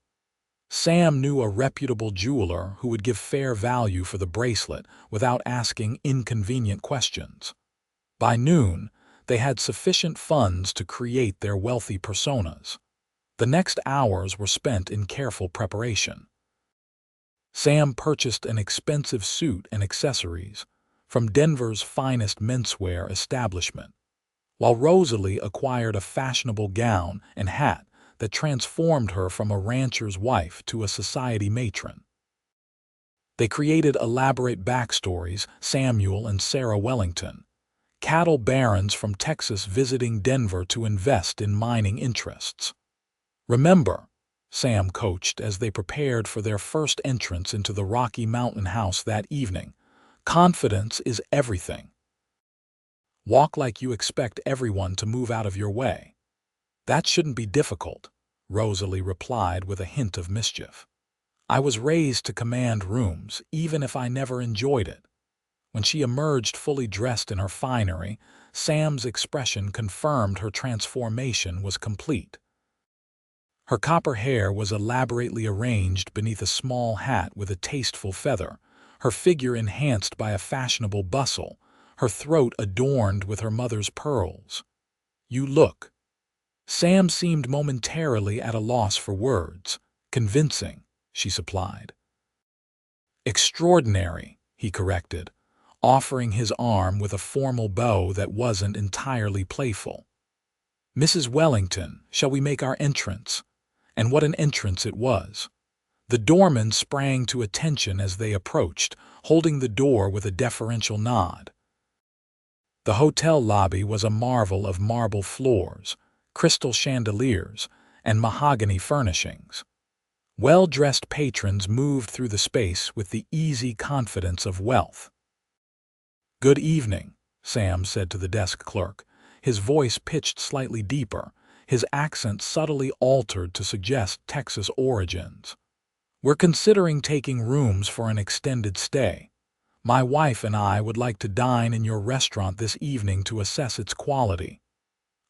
[SPEAKER 1] Sam knew a reputable jeweler who would give fair value for the bracelet without asking inconvenient questions. By noon, they had sufficient funds to create their wealthy personas. The next hours were spent in careful preparation. Sam purchased an expensive suit and accessories from Denver's finest menswear establishment, while Rosalie acquired a fashionable gown and hat that transformed her from a rancher's wife to a society matron. They created elaborate backstories: Samuel and Sarah Wellington, cattle barons from Texas visiting Denver to invest in mining interests. "Remember," Sam coached as they prepared for their first entrance into the Rocky Mountain house that evening, "confidence is everything. Walk like you expect everyone to move out of your way." "That shouldn't be difficult," Rosalie replied with a hint of mischief. "I was raised to command rooms, even if I never enjoyed it." When she emerged fully dressed in her finery, Sam's expression confirmed her transformation was complete. Her copper hair was elaborately arranged beneath a small hat with a tasteful feather, her figure enhanced by a fashionable bustle, her throat adorned with her mother's pearls. "You look—" Sam seemed momentarily at a loss for words. "Convincing," she supplied. "Extraordinary," he corrected, offering his arm with a formal bow that wasn't entirely playful. "Mrs. Wellington, shall we make our entrance?" And what an entrance it was! The doorman sprang to attention as they approached, holding the door with a deferential nod. The hotel lobby was a marvel of marble floors, crystal chandeliers, and mahogany furnishings. Well-dressed patrons moved through the space with the easy confidence of wealth. "Good evening," Sam said to the desk clerk, his voice pitched slightly deeper, his accent subtly altered to suggest Texas origins. "We're considering taking rooms for an extended stay. My wife and I would like to dine in your restaurant this evening to assess its quality."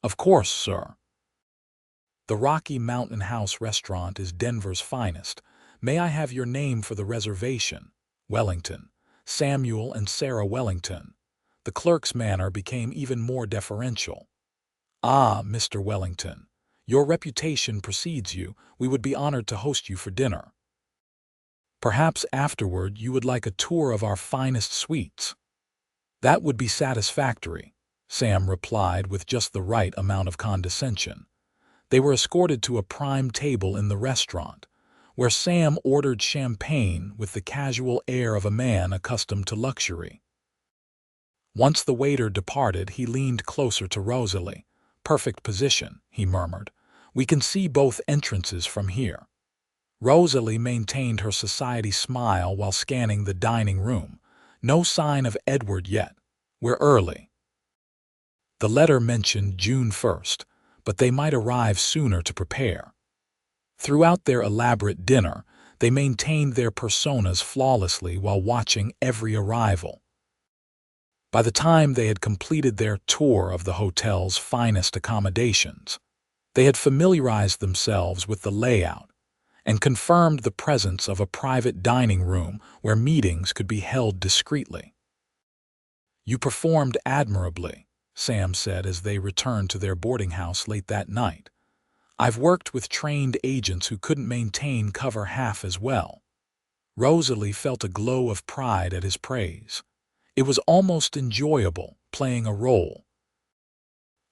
[SPEAKER 1] "Of course, sir." "The Rocky Mountain House restaurant is Denver's finest. May I have your name for the reservation?" "Wellington. Samuel and Sarah Wellington." The clerk's manner became even more deferential. "Ah, Mr. Wellington. Your reputation precedes you. We would be honored to host you for dinner. Perhaps afterward you would like a tour of our finest suites." "That would be satisfactory," Sam replied with just the right amount of condescension. They were escorted to a prime table in the restaurant, where Sam ordered champagne with the casual air of a man accustomed to luxury. Once the waiter departed, he leaned closer to Rosalie. "Perfect position," he murmured. "We can see both entrances from here." Rosalie maintained her society smile while scanning the dining room. "No sign of Edward yet. We're early." The letter mentioned June 1st, but they might arrive sooner to prepare. Throughout their elaborate dinner, they maintained their personas flawlessly while watching every arrival. By the time they had completed their tour of the hotel's finest accommodations, they had familiarized themselves with the layout and confirmed the presence of a private dining room where meetings could be held discreetly. "You performed admirably," Sam said as they returned to their boarding house late that night. "I've worked with trained agents who couldn't maintain cover half as well." Rosalie felt a glow of pride at his praise. It was almost enjoyable, playing a role.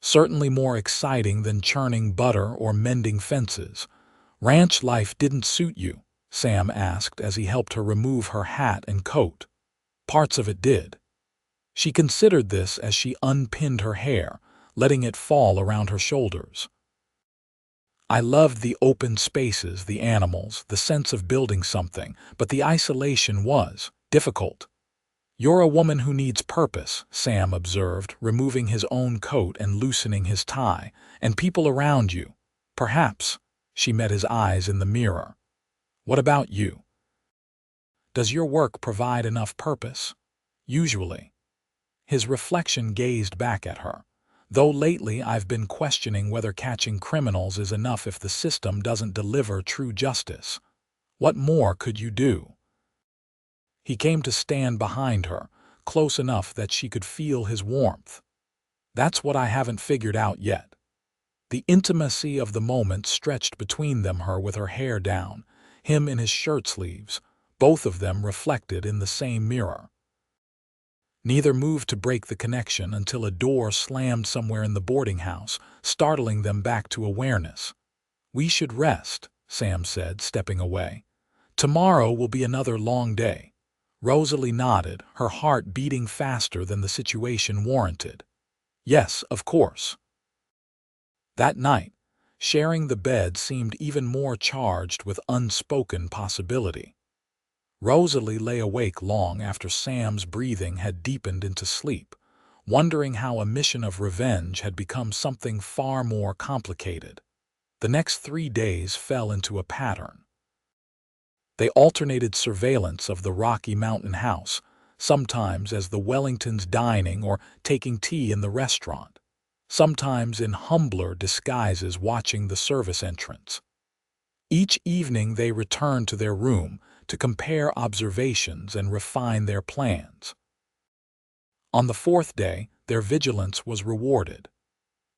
[SPEAKER 1] Certainly more exciting than churning butter or mending fences. "Ranch life didn't suit you?" Sam asked as he helped her remove her hat and coat. "Parts of it did." She considered this as she unpinned her hair, letting it fall around her shoulders. "I loved the open spaces, the animals, the sense of building something, but the isolation was difficult." "You're a woman who needs purpose," Sam observed, removing his own coat and loosening his tie, "and people around you. Perhaps." She met his eyes in the mirror. "What about you? Does your work provide enough purpose?" "Usually." His reflection gazed back at her. "Though lately I've been questioning whether catching criminals is enough if the system doesn't deliver true justice. What more could you do?" He came to stand behind her, close enough that she could feel his warmth. "That's what I haven't figured out yet." The intimacy of the moment stretched between them, her with her hair down, him in his shirt sleeves, both of them reflected in the same mirror. Neither moved to break the connection until a door slammed somewhere in the boarding house, startling them back to awareness. "We should rest," Sam said, stepping away. "Tomorrow will be another long day." Rosalie nodded, her heart beating faster than the situation warranted. "Yes, of course." That night, sharing the bed seemed even more charged with unspoken possibility. Rosalie lay awake long after Sam's breathing had deepened into sleep, wondering how a mission of revenge had become something far more complicated. The next 3 days fell into a pattern. They alternated surveillance of the Rocky Mountain House, sometimes as the Wellingtons dining or taking tea in the restaurant, sometimes in humbler disguises watching the service entrance. Each evening they returned to their room to compare observations and refine their plans. On the 4th day, their vigilance was rewarded.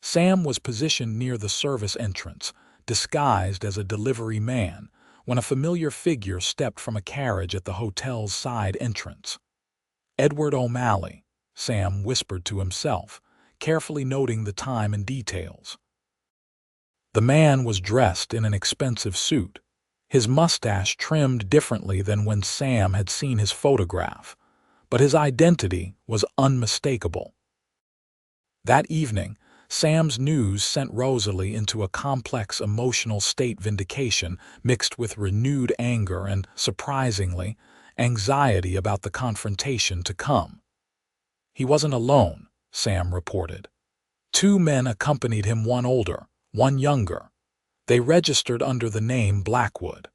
[SPEAKER 1] Sam was positioned near the service entrance, disguised as a delivery man, when a familiar figure stepped from a carriage at the hotel's side entrance. "Edward O'Malley," Sam whispered to himself, carefully noting the time and details. The man was dressed in an expensive suit, his mustache trimmed differently than when Sam had seen his photograph, but his identity was unmistakable. That evening, Sam's news sent Rosalie into a complex emotional state, vindication mixed with renewed anger and, surprisingly, anxiety about the confrontation to come. He wasn't alone, Sam reported. 2 men accompanied him, one older, one younger. They registered under the name Blackwood.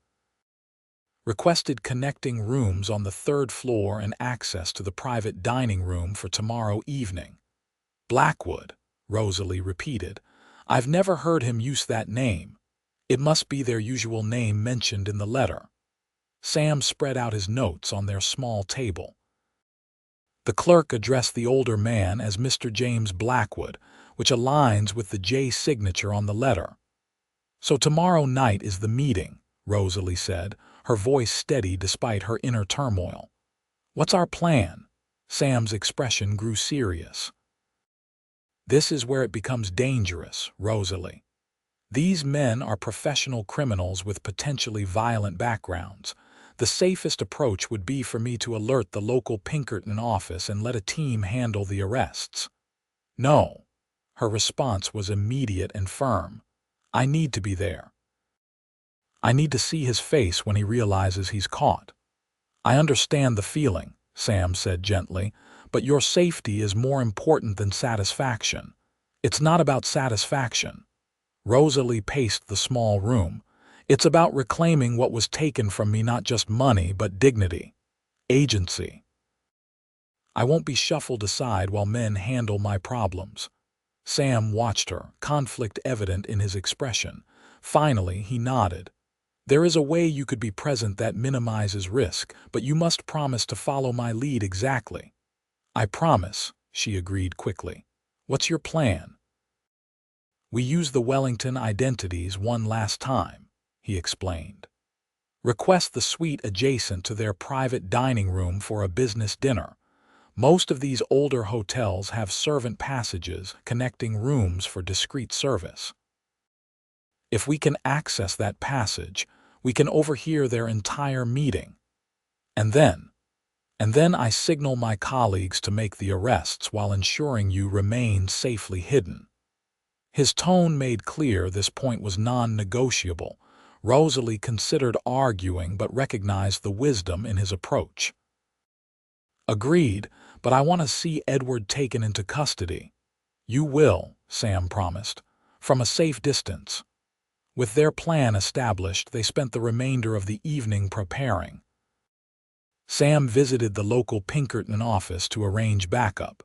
[SPEAKER 1] Requested connecting rooms on the 3rd floor and access to the private dining room for tomorrow evening. Blackwood, Rosalie repeated. I've never heard him use that name. It must be their usual name mentioned in the letter. Sam spread out his notes on their small table. The clerk addressed the older man as Mr. James Blackwood, which aligns with the J signature on the letter. So tomorrow night is the meeting, Rosalie said, her voice steady despite her inner turmoil. What's our plan? Sam's expression grew serious. This is where it becomes dangerous, Rosalie. These men are professional criminals with potentially violent backgrounds. The safest approach would be for me to alert the local Pinkerton office and let a team handle the arrests. No. Her response was immediate and firm. I need to be there. I need to see his face when he realizes he's caught. I understand the feeling, Sam said gently, but your safety is more important than satisfaction. It's not about satisfaction. Rosalie paced the small room. It's about reclaiming what was taken from me, not just money, but dignity, agency. I won't be shuffled aside while men handle my problems. Sam watched her, conflict evident in his expression. Finally, he nodded. There is a way you could be present that minimizes risk, but you must promise to follow my lead exactly. I promise, she agreed quickly. What's your plan? We use the Wellington identities one last time, he explained. Request the suite adjacent to their private dining room for a business dinner. Most of these older hotels have servant passages connecting rooms for discreet service. If we can access that passage, we can overhear their entire meeting. And then I signal my colleagues to make the arrests while ensuring you remain safely hidden. His tone made clear this point was non-negotiable. Rosalie considered arguing but recognized the wisdom in his approach. Agreed, but I want to see Edward taken into custody. You will, Sam promised, from a safe distance. With their plan established, they spent the remainder of the evening preparing. Sam visited the local Pinkerton office to arrange backup.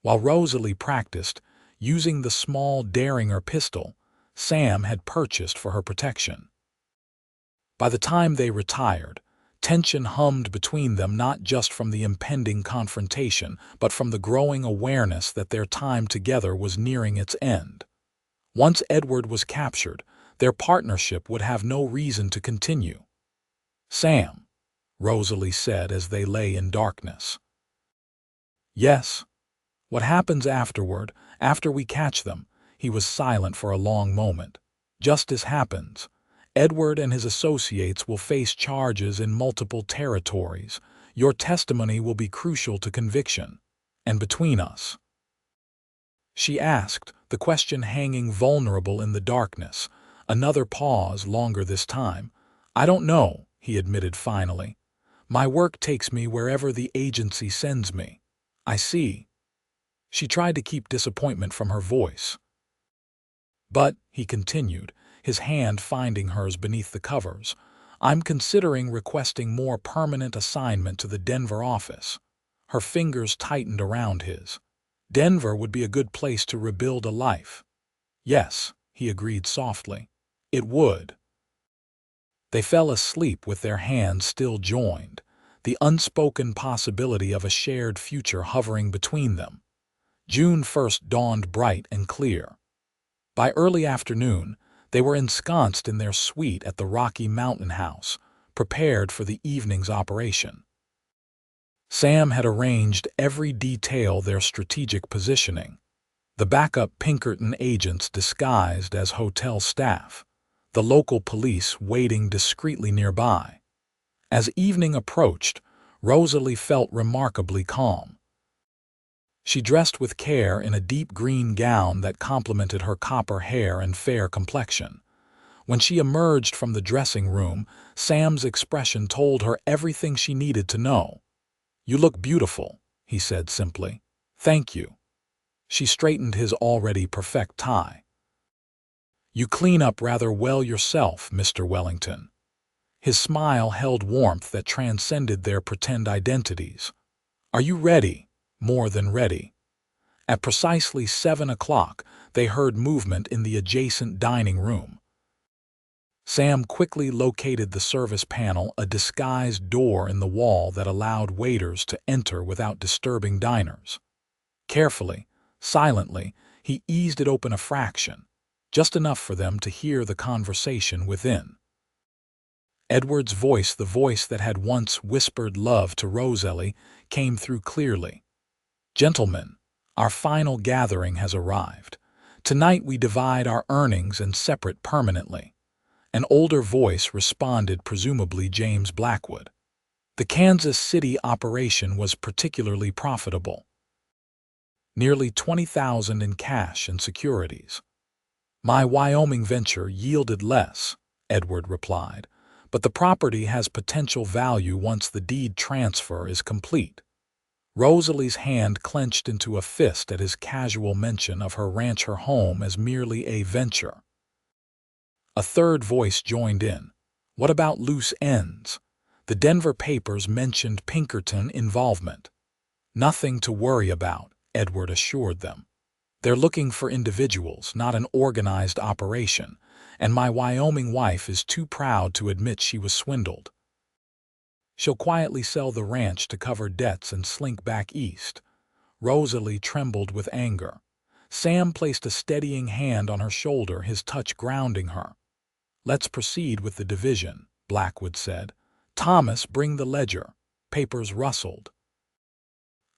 [SPEAKER 1] While Rosalie practiced, using the small Derringer pistol Sam had purchased for her protection. By the time they retired, tension hummed between them, not just from the impending confrontation, but from the growing awareness that their time together was nearing its end. Once Edward was captured, their partnership would have no reason to continue. Sam, Rosalie said as they lay in darkness. Yes. What happens afterward, after we catch them? He was silent for a long moment. Justice happens. Edward and his associates will face charges in multiple territories. Your testimony will be crucial to conviction. And between us? She asked, the question hanging vulnerable in the darkness. Another pause, longer this time. I don't know, he admitted finally. My work takes me wherever the agency sends me. I see. She tried to keep disappointment from her voice. But, he continued, his hand finding hers beneath the covers, I'm considering requesting more permanent assignment to the Denver office. Her fingers tightened around his. Denver would be a good place to rebuild a life. Yes, he agreed softly. It would. They fell asleep with their hands still joined, the unspoken possibility of a shared future hovering between them. June 1st dawned bright and clear. By early afternoon, they were ensconced in their suite at the Rocky Mountain House, prepared for the evening's operation. Sam had arranged every detail, their strategic positioning. The backup Pinkerton agents disguised as hotel staff, the local police waiting discreetly nearby. As evening approached, Rosalie felt remarkably calm. She dressed with care in a deep green gown that complemented her copper hair and fair complexion. When she emerged from the dressing room, Sam's expression told her everything she needed to know. "You look beautiful," he said simply. "Thank you." She straightened his already perfect tie. "You clean up rather well yourself, Mr. Wellington." His smile held warmth that transcended their pretend identities. "Are you ready?" "More than ready." At precisely 7 o'clock, they heard movement in the adjacent dining room. Sam quickly located the service panel, a disguised door in the wall that allowed waiters to enter without disturbing diners. Carefully, silently, he eased it open a fraction, just enough for them to hear the conversation within. Edward's voice, the voice that had once whispered love to Rosalie, came through clearly. "Gentlemen, our final gathering has arrived. Tonight we divide our earnings and separate permanently." An older voice responded, presumably James Blackwood. The Kansas City operation was particularly profitable. Nearly $20,000 in cash and securities. "My Wyoming venture yielded less," Edward replied, "but the property has potential value once the deed transfer is complete." Rosalie's hand clenched into a fist at his casual mention of her ranch, her home, as merely a venture. A third voice joined in. "What about loose ends? The Denver papers mentioned Pinkerton involvement." "Nothing to worry about," Edward assured them. "They're looking for individuals, not an organized operation, and my Wyoming wife is too proud to admit she was swindled. She'll quietly sell the ranch to cover debts and slink back east." Rosalie trembled with anger. Sam placed a steadying hand on her shoulder, his touch grounding her. "Let's proceed with the division," Blackwood said. "Thomas, bring the ledger." Papers rustled.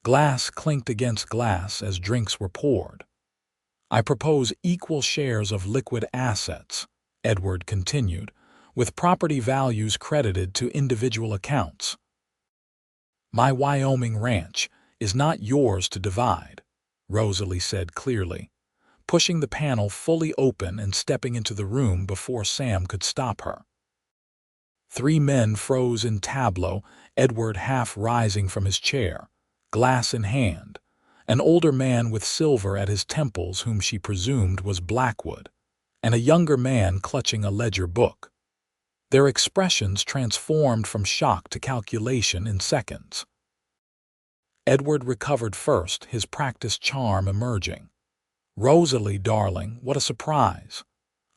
[SPEAKER 1] Glass clinked against glass as drinks were poured. "I propose equal shares of liquid assets," Edward continued, "with property values credited to individual accounts. My Wyoming ranch is not yours to divide," Rosalie said clearly, pushing the panel fully open and stepping into the room before Sam could stop her. Three men froze in tableau, Edward half rising from his chair, glass in hand, an older man with silver at his temples whom she presumed was Blackwood, and a younger man clutching a ledger book. Their expressions transformed from shock to calculation in seconds. Edward recovered first, his practiced charm emerging. "Rosalie, darling, what a surprise."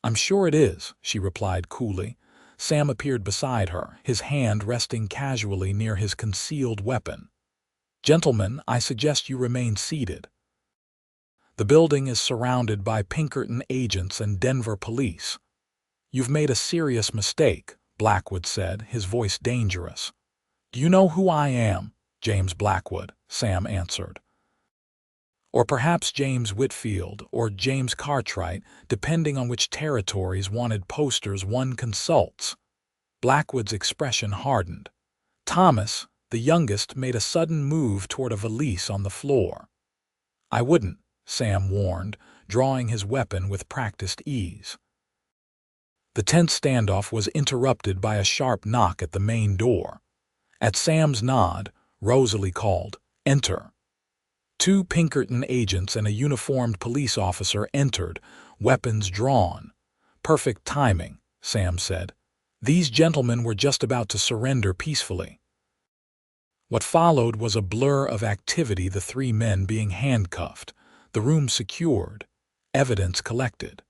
[SPEAKER 1] "I'm sure it is," she replied coolly. Sam appeared beside her, his hand resting casually near his concealed weapon. "Gentlemen, I suggest you remain seated. The building is surrounded by Pinkerton agents and Denver police." "You've made a serious mistake," Blackwood said, his voice dangerous. "Do you know who I am?" "James Blackwood," Sam answered. "Or perhaps James Whitfield or James Cartwright, depending on which territories wanted posters one consults." Blackwood's expression hardened. Thomas, the youngest, made a sudden move toward a valise on the floor. "I wouldn't," Sam warned, drawing his weapon with practiced ease. The tense standoff was interrupted by a sharp knock at the main door. At Sam's nod, Rosalie called, "Enter." Two Pinkerton agents and a uniformed police officer entered, weapons drawn. "Perfect timing," Sam said. "These gentlemen were just about to surrender peacefully." What followed was a blur of activity, the three men being handcuffed, the room secured, evidence collected.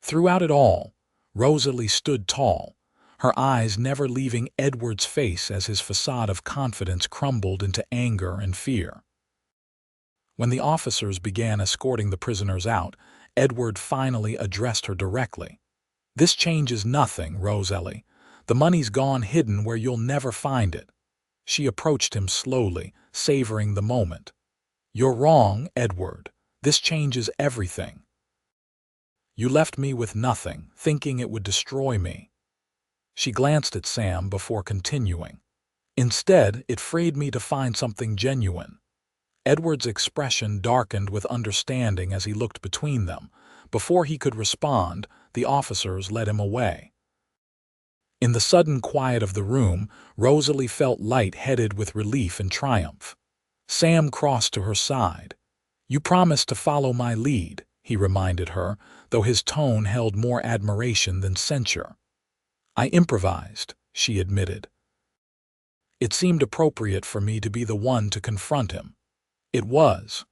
[SPEAKER 1] Throughout it all, Rosalie stood tall, her eyes never leaving Edward's face as his facade of confidence crumbled into anger and fear. When the officers began escorting the prisoners out, Edward finally addressed her directly. "This changes nothing, Rosalie. The money's gone hidden where you'll never find it." She approached him slowly, savoring the moment. "You're wrong, Edward. This changes everything. You left me with nothing, thinking it would destroy me." She glanced at Sam before continuing. "Instead, it freed me to find something genuine." Edward's expression darkened with understanding as he looked between them. Before he could respond, the officers led him away. In the sudden quiet of the room, Rosalie felt light-headed with relief and triumph. Sam crossed to her side. "You promised to follow my lead," he reminded her, though his tone held more admiration than censure. "I improvised," she admitted. "It seemed appropriate for me to be the one to confront him." It was.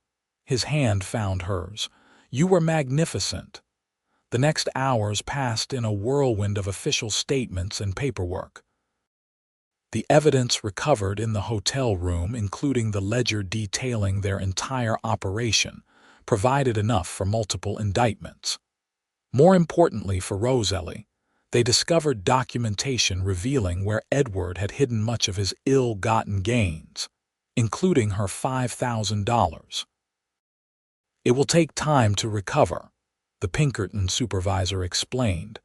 [SPEAKER 1] His hand found hers. "You were magnificent." The next hours passed in a whirlwind of official statements and paperwork. The evidence recovered in the hotel room, including the ledger detailing their entire operation, provided enough for multiple indictments. More importantly for Rosalie, they discovered documentation revealing where Edward had hidden much of his ill-gotten gains, including her $5,000. "It will take time to recover," the Pinkerton supervisor explained,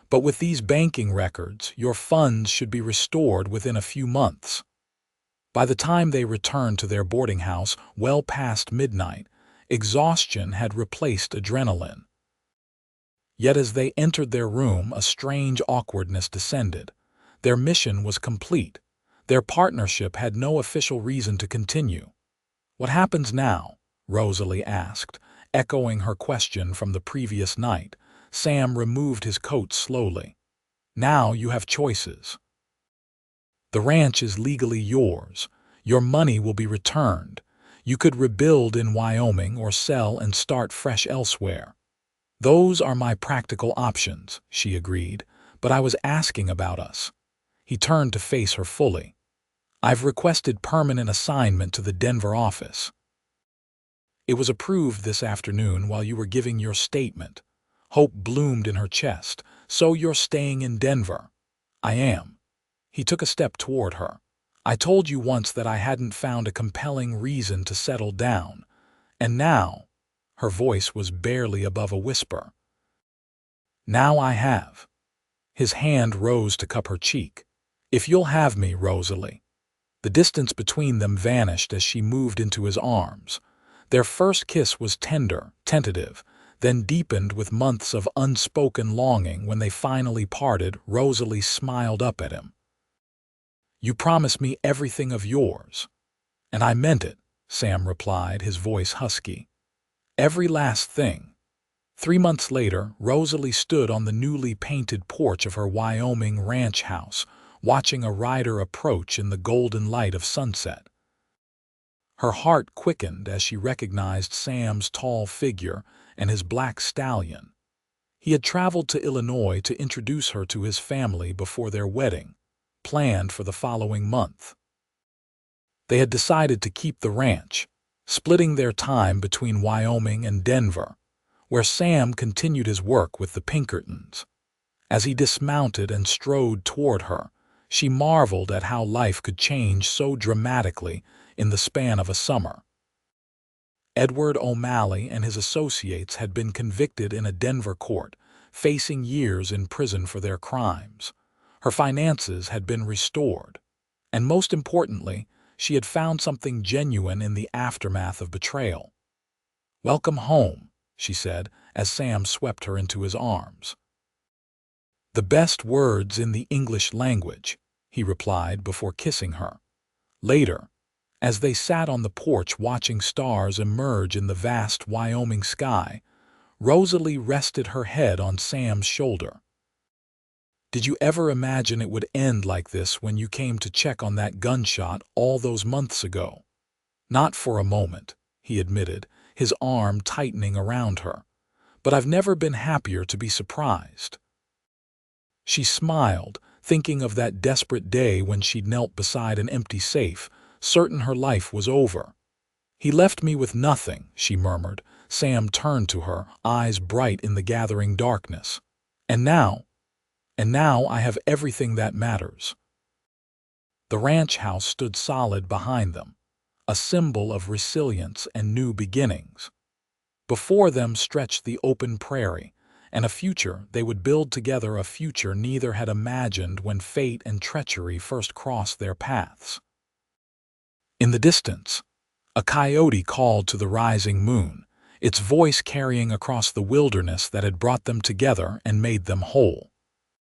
[SPEAKER 1] "but with these banking records, your funds should be restored within a few months." By the time they returned to their boarding house, well past midnight, exhaustion had replaced adrenaline. Yet as they entered their room, a strange awkwardness descended. Their mission was complete. Their partnership had no official reason to continue. "What happens now?" Rosalie asked, echoing her question from the previous night. Sam removed his coat slowly. "Now you have choices. The ranch is legally yours. Your money will be returned. You could rebuild in Wyoming or sell and start fresh elsewhere." "Those are my practical options," she agreed, "but I was asking about us." He turned to face her fully. "I've requested permanent assignment to the Denver office. It was approved this afternoon while you were giving your statement." Hope bloomed in her chest. "So you're staying in Denver?" "I am." He took a step toward her. "I told you once that I hadn't found a compelling reason to settle down. And now," her voice was barely above a whisper, "now I have." His hand rose to cup her cheek. "If you'll have me, Rosalie." The distance between them vanished as she moved into his arms. Their first kiss was tender, tentative, then deepened with months of unspoken longing. When they finally parted, Rosalie smiled up at him. "You promised me everything of yours." "And I meant it," Sam replied, his voice husky. "Every last thing." 3 months later, Rosalie stood on the newly painted porch of her Wyoming ranch house, watching a rider approach in the golden light of sunset. Her heart quickened as she recognized Sam's tall figure and his black stallion. He had traveled to Illinois to introduce her to his family before their wedding, planned for the following month. They had decided to keep the ranch, splitting their time between Wyoming and Denver, where Sam continued his work with the Pinkertons. As he dismounted and strode toward her, she marveled at how life could change so dramatically in the span of a summer. Edward O'Malley and his associates had been convicted in a Denver court, facing years in prison for their crimes. Her finances had been restored, and most importantly, she had found something genuine in the aftermath of betrayal. "Welcome home," she said, as Sam swept her into his arms. "The best words in the English language," he replied before kissing her. Later, as they sat on the porch watching stars emerge in the vast Wyoming sky, Rosalie rested her head on Sam's shoulder. "Did you ever imagine it would end like this when you came to check on that gunshot all those months ago?" "Not for a moment," he admitted, his arm tightening around her. "But I've never been happier to be surprised." She smiled, thinking of that desperate day when she'd knelt beside an empty safe, certain her life was over. "He left me with nothing," she murmured. Sam turned to her, eyes bright in the gathering darkness. And now I have everything that matters." The ranch house stood solid behind them, a symbol of resilience and new beginnings. Before them stretched the open prairie, and a future they would build together, a future neither had imagined when fate and treachery first crossed their paths. In the distance, A coyote called to the rising moon, its voice carrying across the wilderness that had brought them together and made them whole.